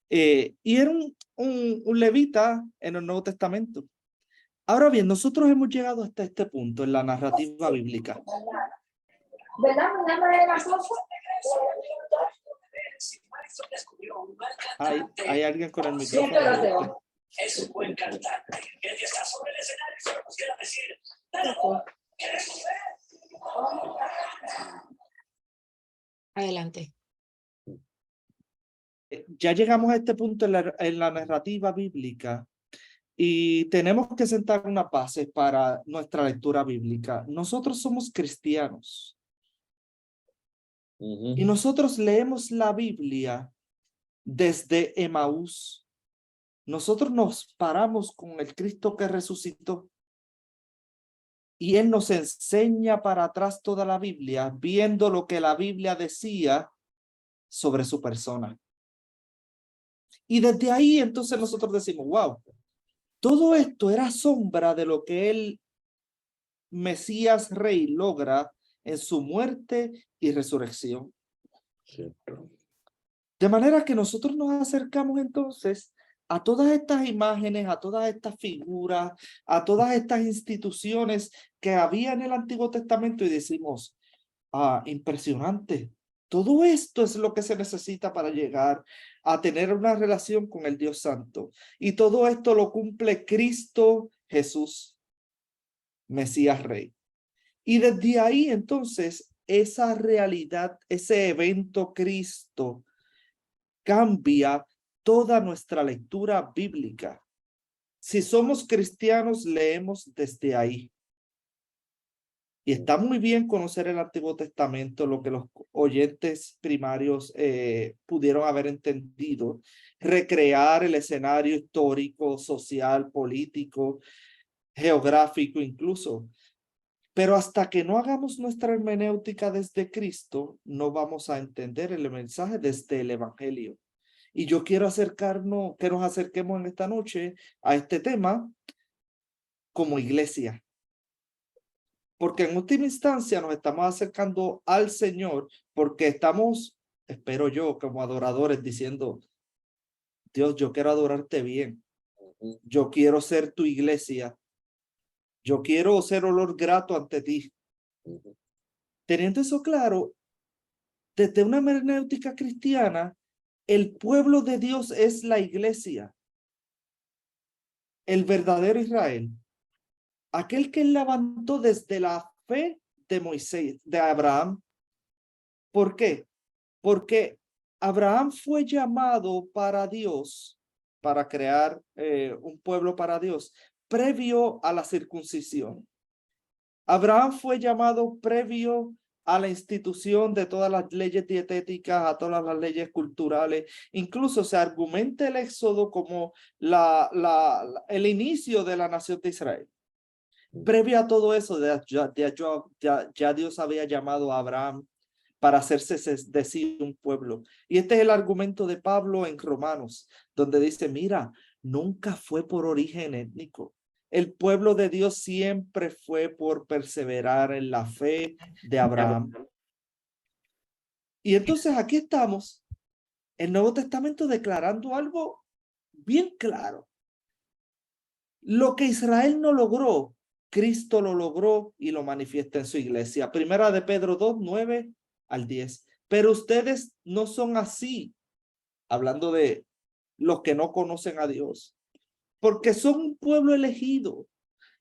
Y era un levita en el Nuevo Testamento. Ahora bien, nosotros hemos llegado hasta este punto en la narrativa bíblica. ¿Verdad? Hay alguien con el micrófono. Es un buen cantante. El que está sobre el escenario solo nos queda decir, ¿queremos ver? Adelante. Ya llegamos a este punto en la narrativa bíblica y tenemos que sentar una base para nuestra lectura bíblica. Nosotros somos cristianos y nosotros leemos la Biblia desde Emaús. Nosotros nos paramos con el Cristo que resucitó y Él nos enseña para atrás toda la Biblia, viendo lo que la Biblia decía sobre su persona. Y desde ahí entonces nosotros decimos, wow, todo esto era sombra de lo que el Mesías Rey logra en su muerte y resurrección. Cierto. De manera que nosotros nos acercamos entonces a todas estas imágenes, a todas estas figuras, a todas estas instituciones que había en el Antiguo Testamento y decimos, impresionante. Todo esto es lo que se necesita para llegar a tener una relación con el Dios Santo. Y todo esto lo cumple Cristo Jesús, Mesías Rey. Y desde ahí entonces esa realidad, ese evento Cristo cambia toda nuestra lectura bíblica. Si somos cristianos, leemos desde ahí. Y está muy bien conocer el Antiguo Testamento, lo que los oyentes primarios pudieron haber entendido, recrear el escenario histórico, social, político, geográfico incluso. Pero hasta que no hagamos nuestra hermenéutica desde Cristo, no vamos a entender el mensaje desde el Evangelio. Y yo quiero que nos acerquemos en esta noche a este tema como iglesia. Porque en última instancia nos estamos acercando al Señor porque estamos, espero yo, como adoradores diciendo, Dios, yo quiero adorarte bien. Yo quiero ser tu iglesia. Yo quiero ser olor grato ante ti. Teniendo eso claro, desde una hermenéutica cristiana, el pueblo de Dios es la iglesia. El verdadero Israel. Aquel que él levantó desde la fe de Moisés, de Abraham. ¿Por qué? Porque Abraham fue llamado para Dios, para crear un pueblo para Dios, previo a la circuncisión. Abraham fue llamado previo a la institución de todas las leyes dietéticas, a todas las leyes culturales. Incluso se argumenta el Éxodo como el inicio de la nación de Israel. Previo a todo eso, ya Dios había llamado a Abraham para hacerse de sí un pueblo. Y este es el argumento de Pablo en Romanos, donde dice, mira, nunca fue por origen étnico. El pueblo de Dios siempre fue por perseverar en la fe de Abraham. Y entonces aquí estamos, el Nuevo Testamento declarando algo bien claro. Lo que Israel no logró, Cristo lo logró y lo manifiesta en su iglesia. Primera de Pedro 2, 9 al 10. Pero ustedes no son así, hablando de los que no conocen a Dios, porque son un pueblo elegido,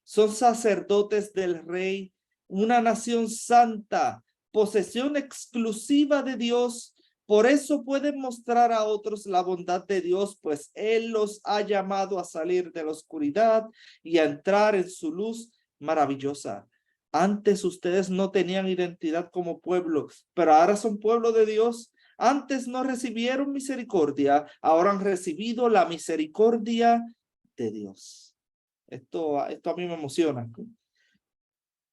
son sacerdotes del Rey, una nación santa, posesión exclusiva de Dios. Por eso pueden mostrar a otros la bondad de Dios, pues Él los ha llamado a salir de la oscuridad y a entrar en su luz maravillosa. Antes ustedes no tenían identidad como pueblo, pero ahora son pueblo de Dios. Antes no recibieron misericordia, ahora han recibido la misericordia de Dios. Esto a mí me emociona.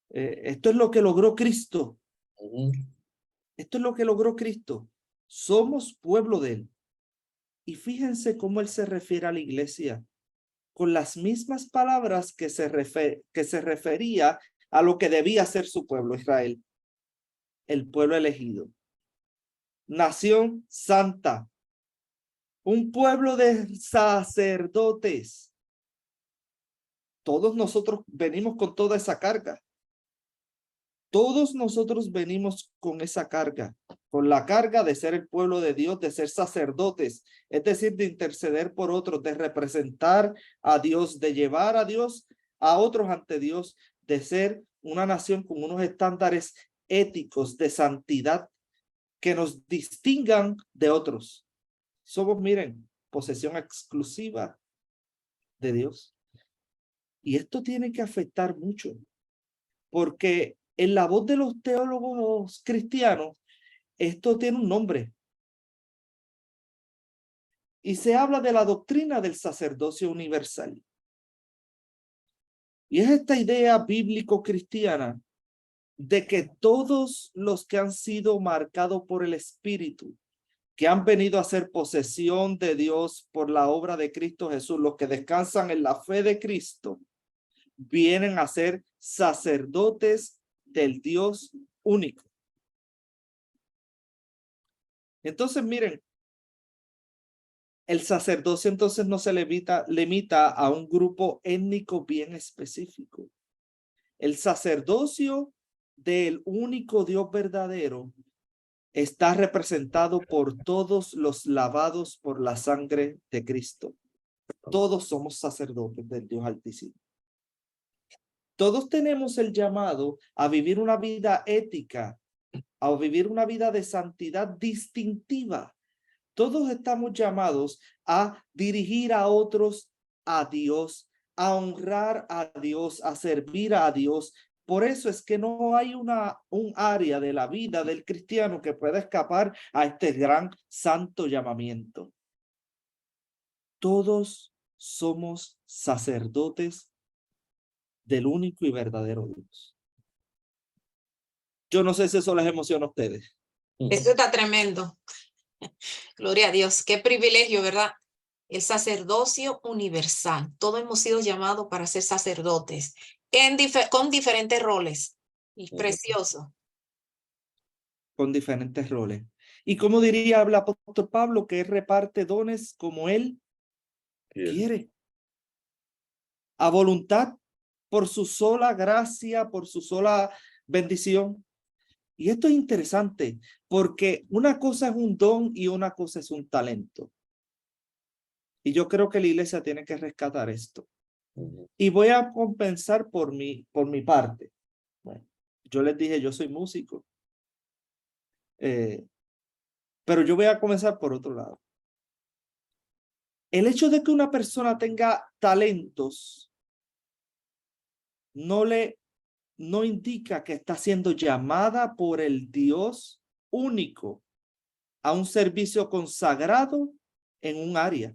Esto es lo que logró Cristo. Esto es lo que logró Cristo. Somos pueblo de Él. Y fíjense cómo Él se refiere a la iglesia, con las mismas palabras que se refería a lo que debía ser su pueblo, Israel. El pueblo elegido. Nación santa. Un pueblo de sacerdotes. Todos nosotros venimos con toda esa carga. Todos nosotros venimos con esa carga, con la carga de ser el pueblo de Dios, de ser sacerdotes, es decir, de interceder por otros, de representar a Dios, de llevar a Dios a otros ante Dios, de ser una nación con unos estándares éticos de santidad que nos distingan de otros. Somos, miren, posesión exclusiva de Dios. Y esto tiene que afectar mucho, porque en la voz de los teólogos cristianos, esto tiene un nombre. Y se habla de la doctrina del sacerdocio universal. Y es esta idea bíblico-cristiana de que todos los que han sido marcados por el Espíritu, que han venido a ser posesión de Dios por la obra de Cristo Jesús, los que descansan en la fe de Cristo, vienen a ser sacerdotes del Dios único. Entonces, miren, el sacerdocio entonces no se limita a un grupo étnico bien específico. El sacerdocio del único Dios verdadero está representado por todos los lavados por la sangre de Cristo. Todos somos sacerdotes del Dios Altísimo. Todos tenemos el llamado a vivir una vida ética, a vivir una vida de santidad distintiva. Todos estamos llamados a dirigir a otros a Dios, a honrar a Dios, a servir a Dios. Por eso es que no hay un área de la vida del cristiano que pueda escapar a este gran santo llamamiento. Todos somos sacerdotes del único y verdadero Dios. Yo no sé si eso les emociona a ustedes. Esto está tremendo. Gloria a Dios. Qué privilegio, ¿verdad? El sacerdocio universal. Todos hemos sido llamados para ser sacerdotes con diferentes roles. Y precioso. Con diferentes roles. Y como diría el apóstol Pablo, que él reparte dones como él quiere. A voluntad, por su sola gracia, por su sola bendición. Y esto es interesante, porque una cosa es un don y una cosa es un talento. Y yo creo que la iglesia tiene que rescatar esto. Y voy a compensar por mi parte. Bueno, yo les dije, yo soy músico. Pero yo voy a comenzar por otro lado. El hecho de que una persona tenga talentos no indica que está siendo llamada por el Dios único a un servicio consagrado en un área.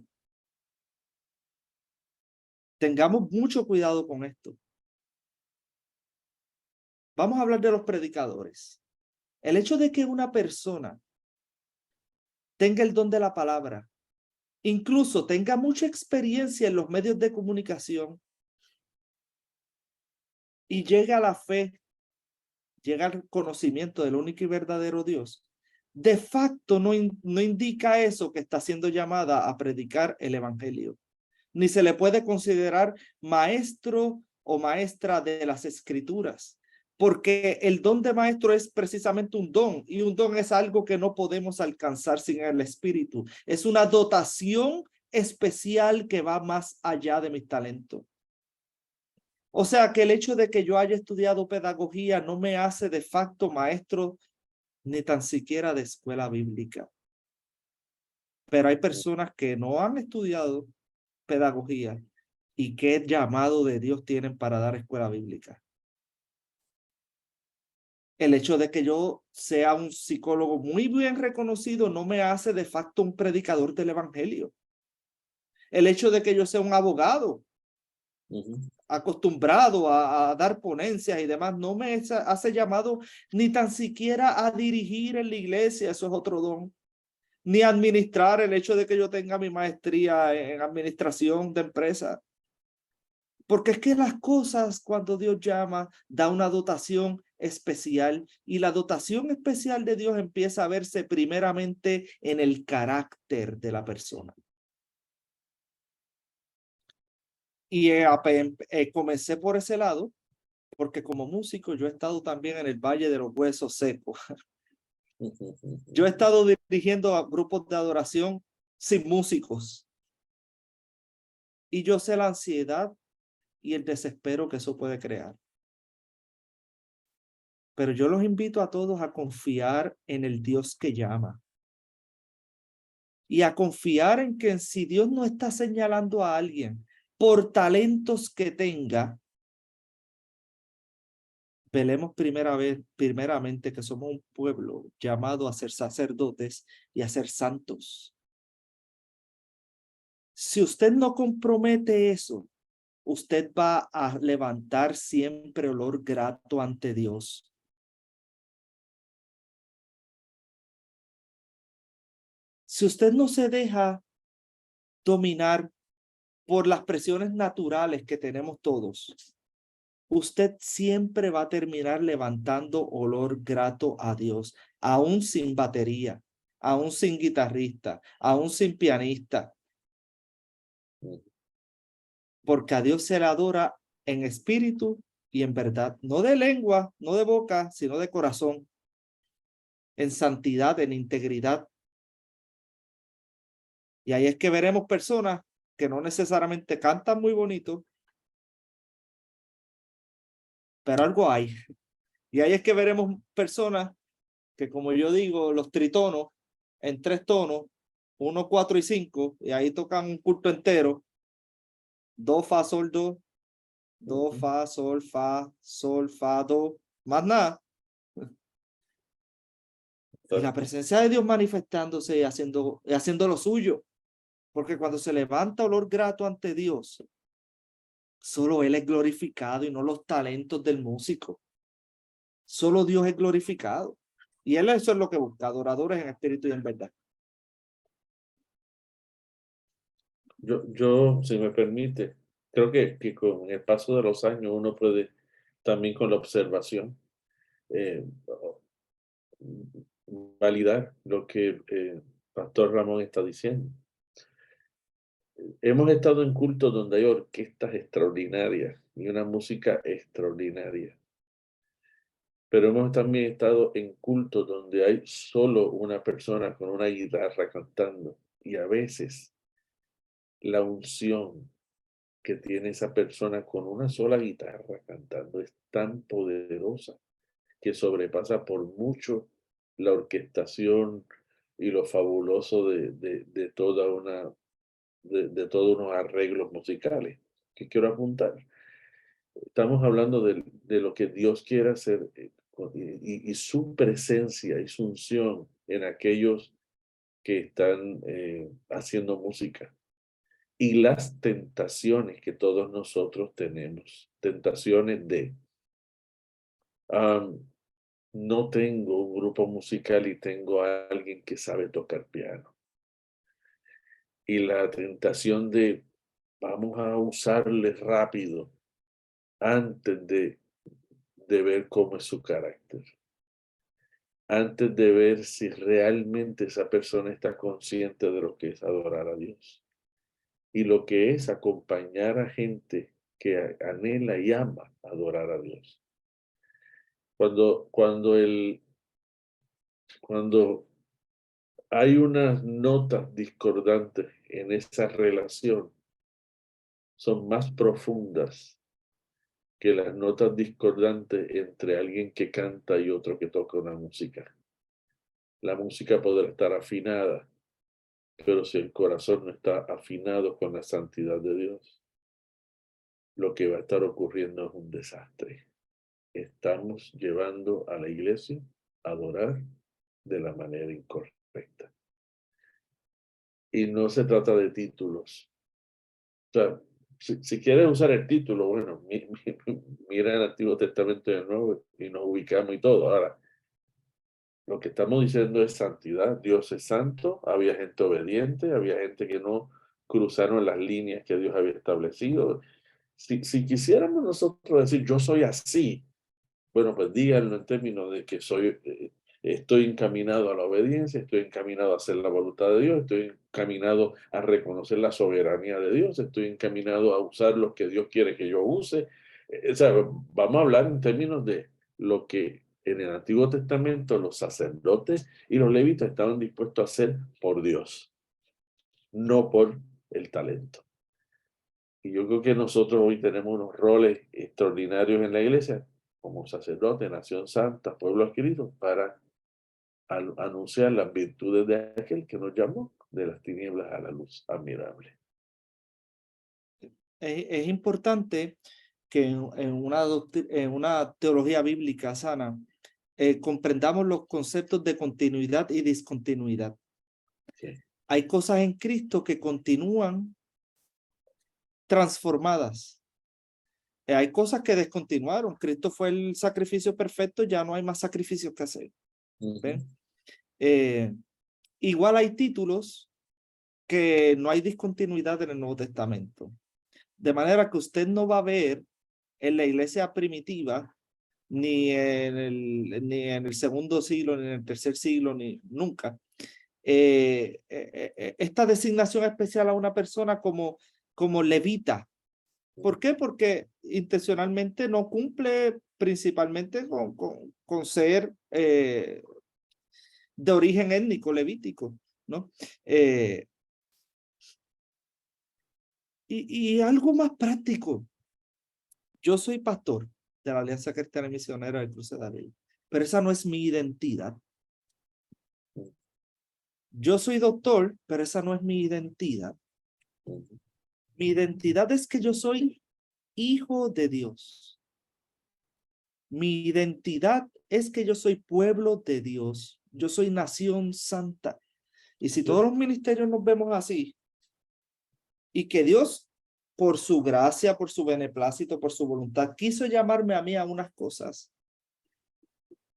Tengamos mucho cuidado con esto. Vamos a hablar de los predicadores. El hecho de que una persona tenga el don de la palabra, incluso tenga mucha experiencia en los medios de comunicación y llegue a la fe, llega al conocimiento del único y verdadero Dios, de facto no indica eso que está siendo llamada a predicar el evangelio. Ni se le puede considerar maestro o maestra de las escrituras, porque el don de maestro es precisamente un don, y un don es algo que no podemos alcanzar sin el Espíritu. Es una dotación especial que va más allá de mis talentos. O sea que el hecho de que yo haya estudiado pedagogía no me hace de facto maestro ni tan siquiera de escuela bíblica. Pero hay personas que no han estudiado pedagogía y qué llamado de Dios tienen para dar escuela bíblica. El hecho de que yo sea un psicólogo muy bien reconocido no me hace de facto un predicador del evangelio. El hecho de que yo sea un abogado acostumbrado a dar ponencias y demás, no me hace llamado ni tan siquiera a dirigir en la iglesia, eso es otro don, ni administrar, el hecho de que yo tenga mi maestría en administración de empresas. Porque es que las cosas, cuando Dios llama, da una dotación especial, y la dotación especial de Dios empieza a verse primeramente en el carácter de la persona. Y comencé por ese lado, porque como músico yo he estado también en el Valle de los Huesos Secos. Yo he estado dirigiendo a grupos de adoración sin músicos. Y yo sé la ansiedad y el desespero que eso puede crear. Pero yo los invito a todos a confiar en el Dios que llama. y a confiar en que si Dios no está señalando a alguien por talentos que tenga, velemos primeramente que somos un pueblo llamado a ser sacerdotes y a ser santos. Si usted no compromete eso, usted va a levantar siempre olor grato ante Dios. Si usted no se deja dominar por las presiones naturales que tenemos todos, usted siempre va a terminar levantando olor grato a Dios, aún sin batería, aún sin guitarrista, aún sin pianista. Porque a Dios se le adora en espíritu y en verdad, no de lengua, no de boca, sino de corazón, en santidad, en integridad. Y ahí es que veremos personas que no necesariamente cantan muy bonito, pero algo hay. Y ahí es que veremos personas que, como yo digo, los tritonos en 3 tonos, 1, 4 y 5, y ahí tocan un culto entero, do, fa, sol, do, do, fa, sol, fa, do, más nada. Y la presencia de Dios manifestándose y haciendo lo suyo. Porque cuando se levanta olor grato ante Dios, solo Él es glorificado y no los talentos del músico. Solo Dios es glorificado. Y Él eso es lo que busca, adoradores en espíritu y en verdad. Yo, si me permite, creo que con el paso de los años uno puede también con la observación validar lo que Pastor Ramón está diciendo. Hemos estado en cultos donde hay orquestas extraordinarias y una música extraordinaria. Pero hemos también estado en cultos donde hay solo una persona con una guitarra cantando. Y a veces la unción que tiene esa persona con una sola guitarra cantando es tan poderosa que sobrepasa por mucho la orquestación y lo fabuloso de todos unos arreglos musicales que quiero apuntar. Estamos hablando de lo que Dios quiere hacer y su presencia y su unción en aquellos que están haciendo música. Y las tentaciones que todos nosotros tenemos. Tentaciones de no tengo un grupo musical y tengo a alguien que sabe tocar piano. Y la tentación de vamos a usarle rápido antes de ver cómo es su carácter. Antes de ver si realmente esa persona está consciente de lo que es adorar a Dios. Y lo que es acompañar a gente que anhela y ama adorar a Dios. Cuando hay unas notas discordantes en esa relación, son más profundas que las notas discordantes entre alguien que canta y otro que toca una música. La música podrá estar afinada, pero si el corazón no está afinado con la santidad de Dios, lo que va a estar ocurriendo es un desastre. Estamos llevando a la iglesia a adorar de la manera incorrecta. Y no se trata de títulos. O sea, si quieres usar el título, bueno, mira el Antiguo Testamento de nuevo y nos ubicamos y todo. Ahora, lo que estamos diciendo es santidad. Dios es santo, había gente obediente, había gente que no cruzaron las líneas que Dios había establecido. Si quisiéramos nosotros decir, yo soy así, bueno, pues díganlo en términos de que estoy encaminado a la obediencia, estoy encaminado a hacer la voluntad de Dios, estoy encaminado a reconocer la soberanía de Dios, estoy encaminado a usar lo que Dios quiere que yo use. O sea, vamos a hablar en términos de lo que en el Antiguo Testamento los sacerdotes y los levitas estaban dispuestos a hacer por Dios, no por el talento. Y yo creo que nosotros hoy tenemos unos roles extraordinarios en la iglesia, como sacerdote, nación santa, pueblo adquirido, para anunciar las virtudes de aquel que nos llamó de las tinieblas a la luz admirable. Es importante que en una teología bíblica sana comprendamos los conceptos de continuidad y discontinuidad. Sí. Hay cosas en Cristo que continúan transformadas. Hay cosas que descontinuaron. Cristo fue el sacrificio perfecto, ya no hay más sacrificios que hacer. ¿Ven? Igual hay títulos que no hay discontinuidad en el Nuevo Testamento. De manera que usted no va a ver en la iglesia primitiva, ni en el segundo siglo, ni en el tercer siglo, ni nunca, esta designación especial a una persona como levita. ¿Por qué? Porque intencionalmente no cumple principalmente con ser de origen étnico levítico, ¿no? Y algo más práctico. Yo soy pastor de la Alianza Cristiana Misionera del Cruce de David, pero esa no es mi identidad. Yo soy doctor, pero esa no es mi identidad. Mi identidad es que yo soy hijo de Dios. Mi identidad es que yo soy pueblo de Dios. Yo soy nación santa. Y si todos los ministerios nos vemos así, y que Dios, por su gracia, por su beneplácito, por su voluntad, quiso llamarme a mí a unas cosas,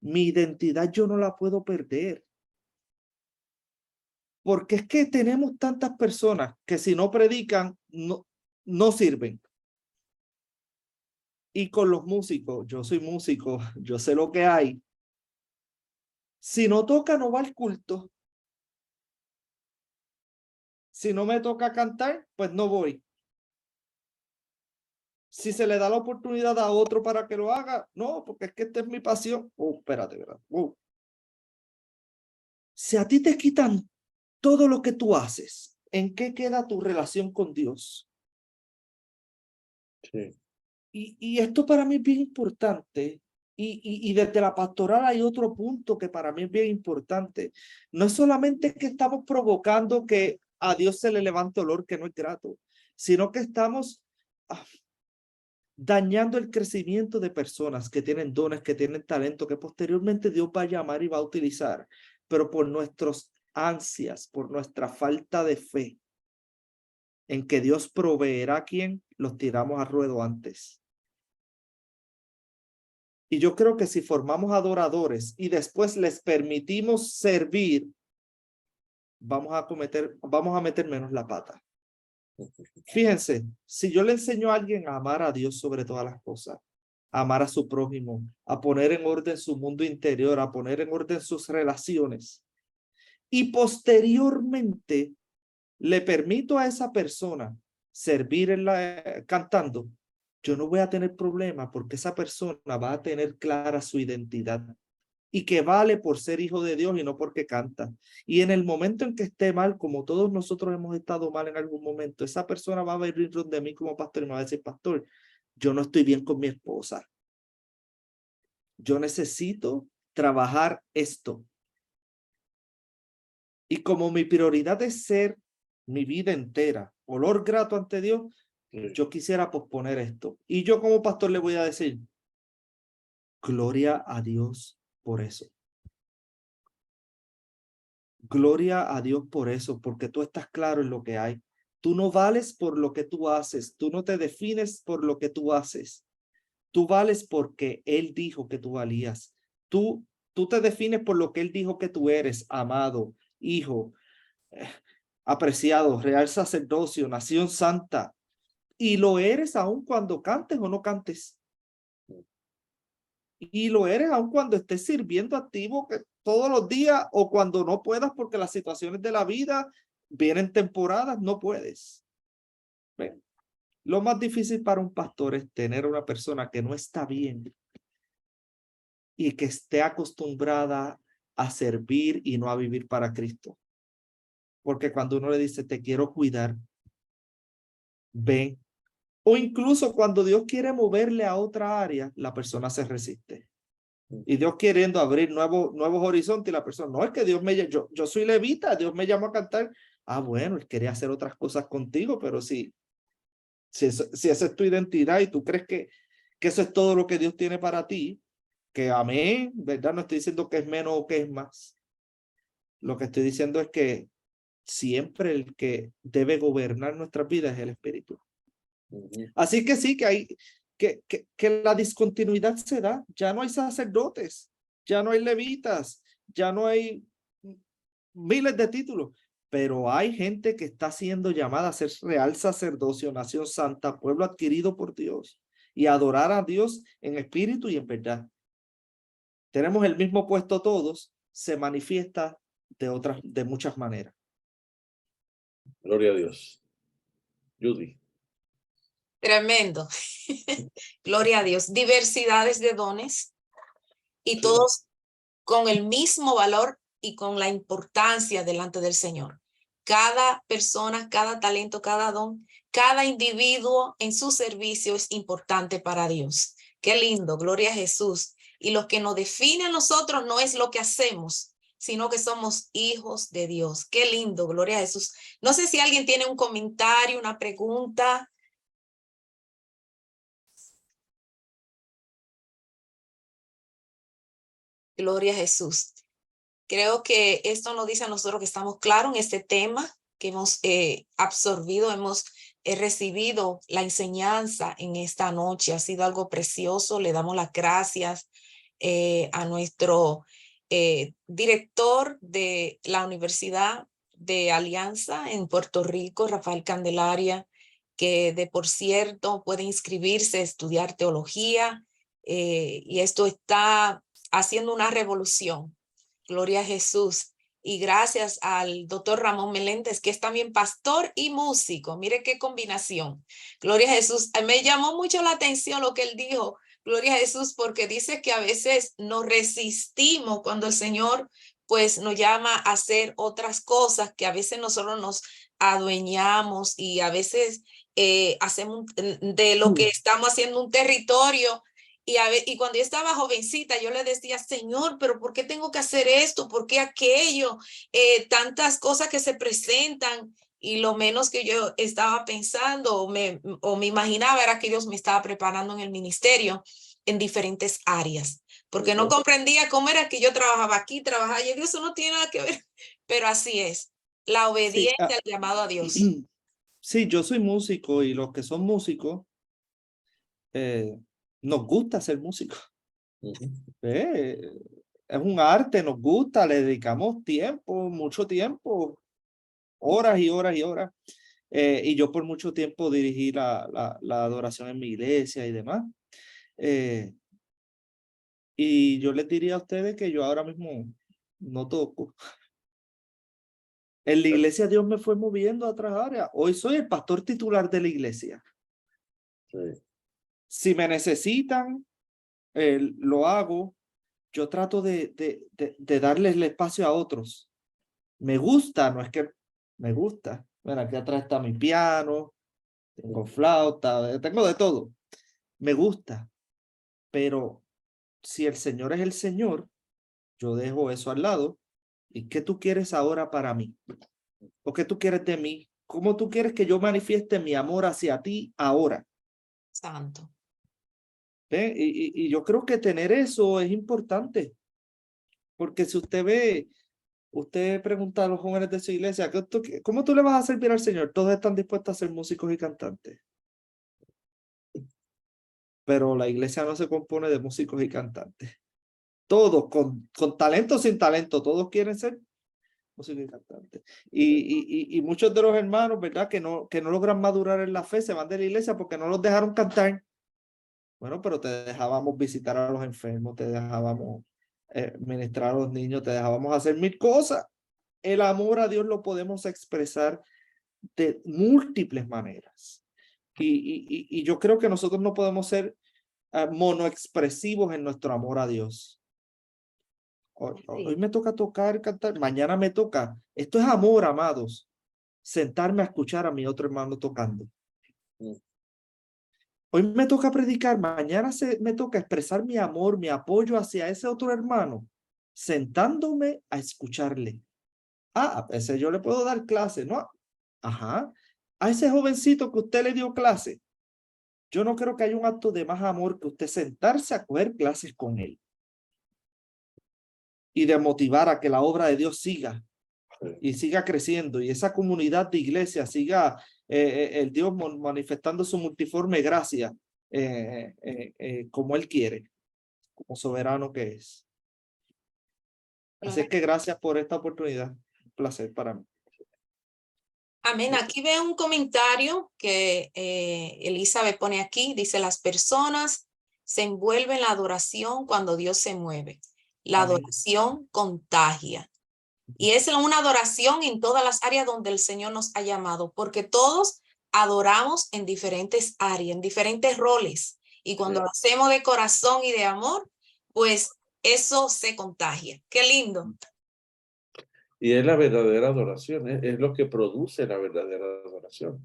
mi identidad yo no la puedo perder. Porque es que tenemos tantas personas que si no predican, no sirven. Y con los músicos, yo soy músico, yo sé lo que hay. Si no toca, no va al culto. Si no me toca cantar, pues no voy. Si se le da la oportunidad a otro para que lo haga, no, porque es que esta es mi pasión. Espérate, ¿verdad? Si a ti te quitan todo lo que tú haces, ¿en qué queda tu relación con Dios? Sí. Y esto para mí es bien importante. Y desde la pastoral hay otro punto que para mí es bien importante. No es solamente que estamos provocando que a Dios se le levante olor que no es grato, sino que estamos dañando el crecimiento de personas que tienen dones, que tienen talento, que posteriormente Dios va a llamar y va a utilizar, pero por nuestras ansias, por nuestra falta de fe en que Dios proveerá a quien los tiramos a ruedo antes. Y yo creo que si formamos adoradores y después les permitimos servir, vamos a meter menos la pata. Fíjense, si yo le enseño a alguien a amar a Dios sobre todas las cosas, a amar a su prójimo, a poner en orden su mundo interior, a poner en orden sus relaciones, y posteriormente le permito a esa persona servir cantando, yo no voy a tener problema porque esa persona va a tener clara su identidad y que vale por ser hijo de Dios y no porque canta. Y en el momento en que esté mal, como todos nosotros hemos estado mal en algún momento, esa persona va a venir donde mí como pastor y me va a decir, pastor, yo no estoy bien con mi esposa. Yo necesito trabajar esto. Y como mi prioridad es ser mi vida entera olor grato ante Dios, yo quisiera posponer esto. Y yo como pastor le voy a decir, gloria a Dios por eso. Gloria a Dios por eso, porque tú estás claro en lo que hay. Tú no vales por lo que tú haces. Tú no te defines por lo que tú haces. Tú vales porque Él dijo que tú valías. Tú te defines por lo que Él dijo que tú eres, amado, hijo, apreciado, real sacerdocio, nación santa. Y lo eres aun cuando cantes o no cantes. Y lo eres aun cuando estés sirviendo activo todos los días o cuando no puedas porque las situaciones de la vida vienen temporadas, no puedes. ¿Ven? Lo más difícil para un pastor es tener una persona que no está bien y que esté acostumbrada a servir y no a vivir para Cristo. Porque cuando uno le dice, te quiero cuidar, ven. O incluso cuando Dios quiere moverle a otra área, la persona se resiste. Y Dios queriendo abrir nuevos horizontes y la persona, no es que Dios yo soy levita, Dios me llamó a cantar, Bueno, él quería hacer otras cosas contigo, pero si esa es tu identidad y tú crees que eso es todo lo que Dios tiene para ti, que amén, ¿verdad? No estoy diciendo que es menos o que es más. Lo que estoy diciendo es que siempre el que debe gobernar nuestras vidas es el Espíritu. Así que sí, que hay que la discontinuidad se da. Ya no hay sacerdotes, ya no hay levitas, ya no hay miles de títulos, pero hay gente que está siendo llamada a ser real sacerdocio, nación santa, pueblo adquirido por Dios y adorar a Dios en espíritu y en verdad. Tenemos el mismo puesto todos, se manifiesta de muchas maneras. Gloria a Dios. Judy. Tremendo. Gloria a Dios. Diversidades de dones y Sí. todos con el mismo valor y con la importancia delante del Señor. Cada persona, cada talento, cada don, cada individuo en su servicio es importante para Dios. Qué lindo, gloria a Jesús. Y lo que nos define a nosotros no es lo que hacemos, sino que somos hijos de Dios. Qué lindo, gloria a Jesús. No sé si alguien tiene un comentario, una pregunta. Gloria a Jesús. Creo que esto nos dice a nosotros que estamos claros en este tema, que hemos absorbido, hemos recibido la enseñanza en esta noche. Ha sido algo precioso. Le damos las gracias a nuestro director de la Universidad de Alianza en Puerto Rico, Rafael Candelaria, que de por cierto puede inscribirse a estudiar teología y esto está haciendo una revolución. Gloria a Jesús. Y gracias al doctor Ramón Meléndez, que es también pastor y músico. Mire qué combinación. Gloria a Jesús. Me llamó mucho la atención lo que él dijo. Gloria a Jesús, porque dice que a veces nos resistimos cuando el Señor pues nos llama a hacer otras cosas, que a veces nosotros nos adueñamos y a veces hacemos de lo que estamos haciendo un territorio. Y cuando yo estaba jovencita, yo le decía, Señor, pero ¿por qué tengo que hacer esto? ¿Por qué aquello? Tantas cosas que se presentan y lo menos que yo estaba pensando o me imaginaba era que Dios me estaba preparando en el ministerio en diferentes áreas, porque no comprendía cómo era que yo trabajaba aquí, trabajaba allá. Dios, eso no tiene nada que ver, pero así es, la obediencia al llamado a Dios. Sí, yo soy músico y los que son músicos, nos gusta ser músicos. Es un arte, nos gusta, le dedicamos tiempo, mucho tiempo, horas y horas y horas. Y yo por mucho tiempo dirigí la adoración en mi iglesia y demás. Y yo les diría a ustedes que yo ahora mismo no toco. En la iglesia Dios me fue moviendo a otras áreas. Hoy soy el pastor titular de la iglesia. Sí. Si me necesitan, lo hago. Yo trato de darles el espacio a otros. Me gusta, no es que me gusta. Bueno, aquí atrás está mi piano, tengo flauta, tengo de todo. Me gusta, pero si el Señor es el Señor, yo dejo eso al lado. ¿Y qué tú quieres ahora para mí? ¿O qué tú quieres de mí? ¿Cómo tú quieres que yo manifieste mi amor hacia ti ahora? Santo. ¿Ve? Y yo creo que tener eso es importante. Porque si usted pregunta a los jóvenes de su iglesia, ¿cómo tú le vas a servir al Señor? Todos están dispuestos a ser músicos y cantantes. Pero la iglesia no se compone de músicos y cantantes. Todos, con talento o sin talento, todos quieren ser músicos y cantantes. Y muchos de los hermanos, ¿verdad? Que no logran madurar en la fe, se van de la iglesia porque no los dejaron cantar. Bueno, pero te dejábamos visitar a los enfermos, te dejábamos ministrar a los niños, te dejábamos hacer mil cosas. El amor a Dios lo podemos expresar de múltiples maneras. Y yo creo que nosotros no podemos ser monoexpresivos en nuestro amor a Dios. Hoy me toca tocar, cantar, mañana me toca. Esto es amor, amados. Sentarme a escuchar a mi otro hermano tocando. Hoy me toca predicar, mañana me toca expresar mi amor, mi apoyo hacia ese otro hermano, sentándome a escucharle. Ah, a ese yo le puedo dar clase, ¿no? Ajá. A ese jovencito que usted le dio clase, yo no creo que haya un acto de más amor que usted sentarse a coger clases con él y de motivar a que la obra de Dios siga y siga creciendo y esa comunidad de iglesia siga el Dios manifestando su multiforme gracia como Él quiere, como soberano que es. Así que gracias por esta oportunidad. Un placer para mí. Amén. Aquí veo un comentario que Elizabeth pone aquí. Dice, las personas se envuelven en la adoración cuando Dios se mueve. La Amén. adoración contagia. Y es una adoración en todas las áreas donde el Señor nos ha llamado, porque todos adoramos en diferentes áreas, en diferentes roles. Y cuando lo hacemos de corazón y de amor, pues eso se contagia. Qué lindo. Y es la verdadera adoración, es lo que produce la verdadera adoración.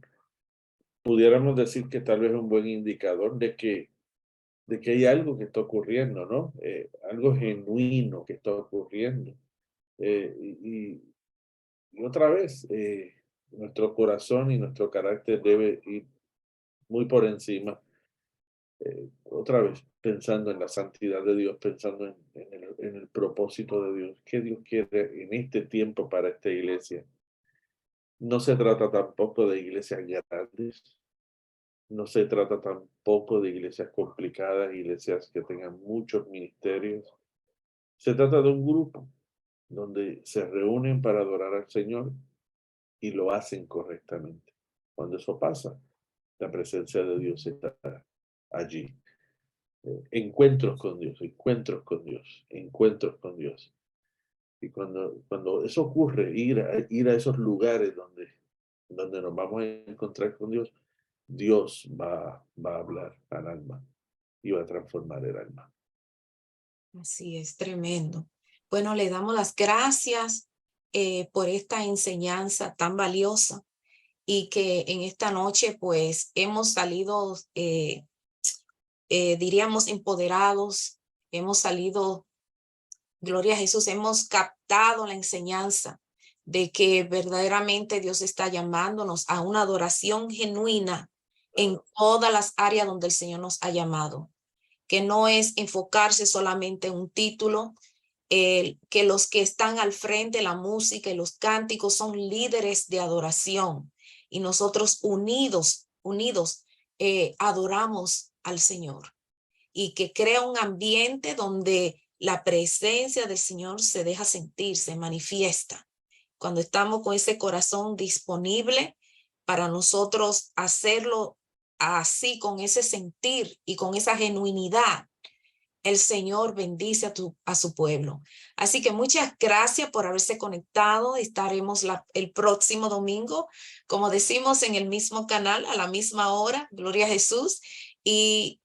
Pudiéramos decir que tal vez es un buen indicador de que hay algo que está ocurriendo, ¿no? Algo genuino que está ocurriendo. Y otra vez, nuestro corazón y nuestro carácter debe ir muy por encima. Otra vez, pensando en la santidad de Dios, pensando en el propósito de Dios, qué Dios quiere en este tiempo para esta iglesia. No se trata tampoco de iglesias grandes, no se trata tampoco de iglesias complicadas, iglesias que tengan muchos ministerios. Se trata de un grupo donde se reúnen para adorar al Señor y lo hacen correctamente. Cuando eso pasa, la presencia de Dios está allí. Encuentros con Dios, encuentros con Dios, encuentros con Dios. Y cuando eso ocurre, ir a esos lugares donde nos vamos a encontrar con Dios, Dios va a hablar al alma y va a transformar el alma. Así es, tremendo. Bueno, le damos las gracias por esta enseñanza tan valiosa y que en esta noche pues hemos salido, diríamos, empoderados, hemos salido, gloria a Jesús, hemos captado la enseñanza de que verdaderamente Dios está llamándonos a una adoración genuina en todas las áreas donde el Señor nos ha llamado, que no es enfocarse solamente en un título, que los que están al frente, la música y los cánticos son líderes de adoración y nosotros unidos, adoramos al Señor y que crea un ambiente donde la presencia del Señor se deja sentir, se manifiesta. Cuando estamos con ese corazón disponible para nosotros hacerlo así, con ese sentir y con esa genuinidad, el Señor bendice a su pueblo. Así que muchas gracias por haberse conectado. Estaremos el próximo domingo, como decimos, en el mismo canal, a la misma hora. Gloria a Jesús. Y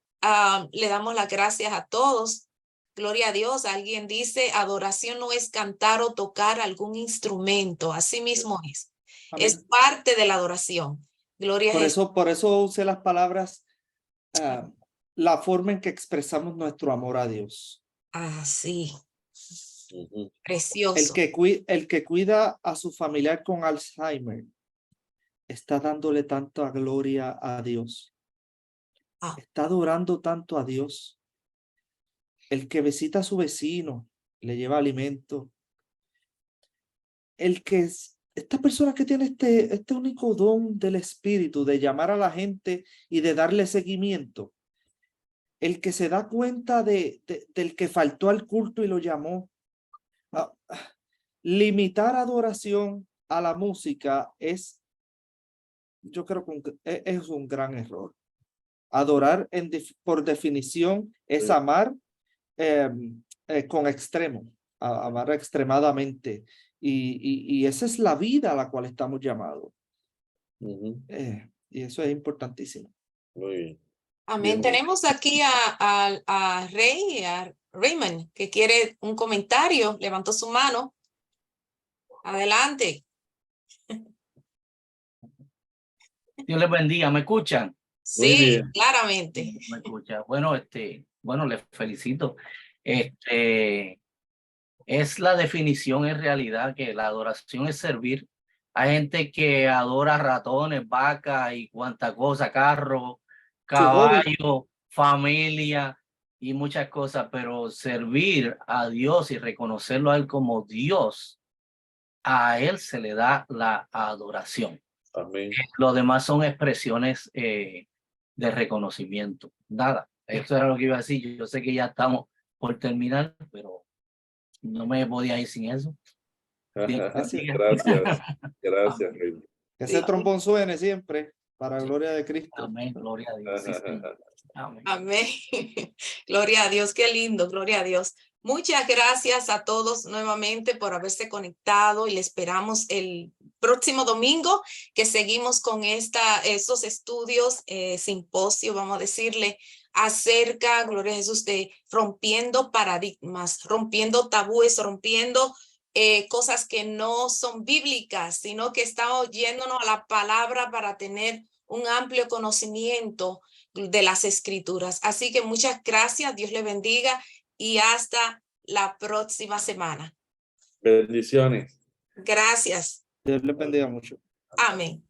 le damos las gracias a todos. Gloria a Dios. Alguien dice, adoración no es cantar o tocar algún instrumento. Así mismo es. Amén. Es parte de la adoración. Gloria a Jesús. Por eso usé las palabras, la forma en que expresamos nuestro amor a Dios. Sí. Uh-huh. Precioso. El que cuida a su familiar con Alzheimer está dándole tanta gloria a Dios. Está adorando tanto a Dios. El que visita a su vecino, le lleva alimento. Esta persona que tiene este único don del Espíritu de llamar a la gente y de darle seguimiento. El que se da cuenta del que faltó al culto y lo llamó. Limitar adoración a la música yo creo que es un gran error. Adorar por definición es amar con extremo, amar extremadamente. Y esa es la vida a la cual estamos llamados. Uh-huh. Y eso es importantísimo. Muy bien. Amén. Bien. Tenemos aquí a Raymond, que quiere un comentario. Levantó su mano. Adelante. Dios les bendiga. ¿Me escuchan? Sí, claramente. Me escucha. Bueno, les felicito. es la definición en realidad, que la adoración es servir. Hay gente que adora ratones, vacas y cuanta cosa, carro, Su hobby. caballo, familia y muchas cosas, pero servir a Dios y reconocerlo a Él como Dios, a Él se le da la adoración. Amén. Lo demás son expresiones de reconocimiento. Nada, eso era lo que iba a decir. Yo sé que ya estamos por terminar, pero no me podía ir sin eso. Dios bendiga. Gracias. Gracias, Rey. Que ese trombón suene siempre para Sí. gloria de Cristo. Amén, gloria a Dios. Sí, señor. Amén. Amén. Gloria a Dios, qué lindo, gloria a Dios. Muchas gracias a todos nuevamente por haberse conectado y le esperamos el próximo domingo que seguimos con estos estudios, simposio, vamos a decirle, acerca, gloria a Jesús, de rompiendo paradigmas, rompiendo tabúes, rompiendo cosas que no son bíblicas, sino que estamos yéndonos a la palabra para tener un amplio conocimiento de las escrituras. Así que muchas gracias, Dios le bendiga y hasta la próxima semana. Bendiciones. Gracias. Dios les bendiga mucho. Amén.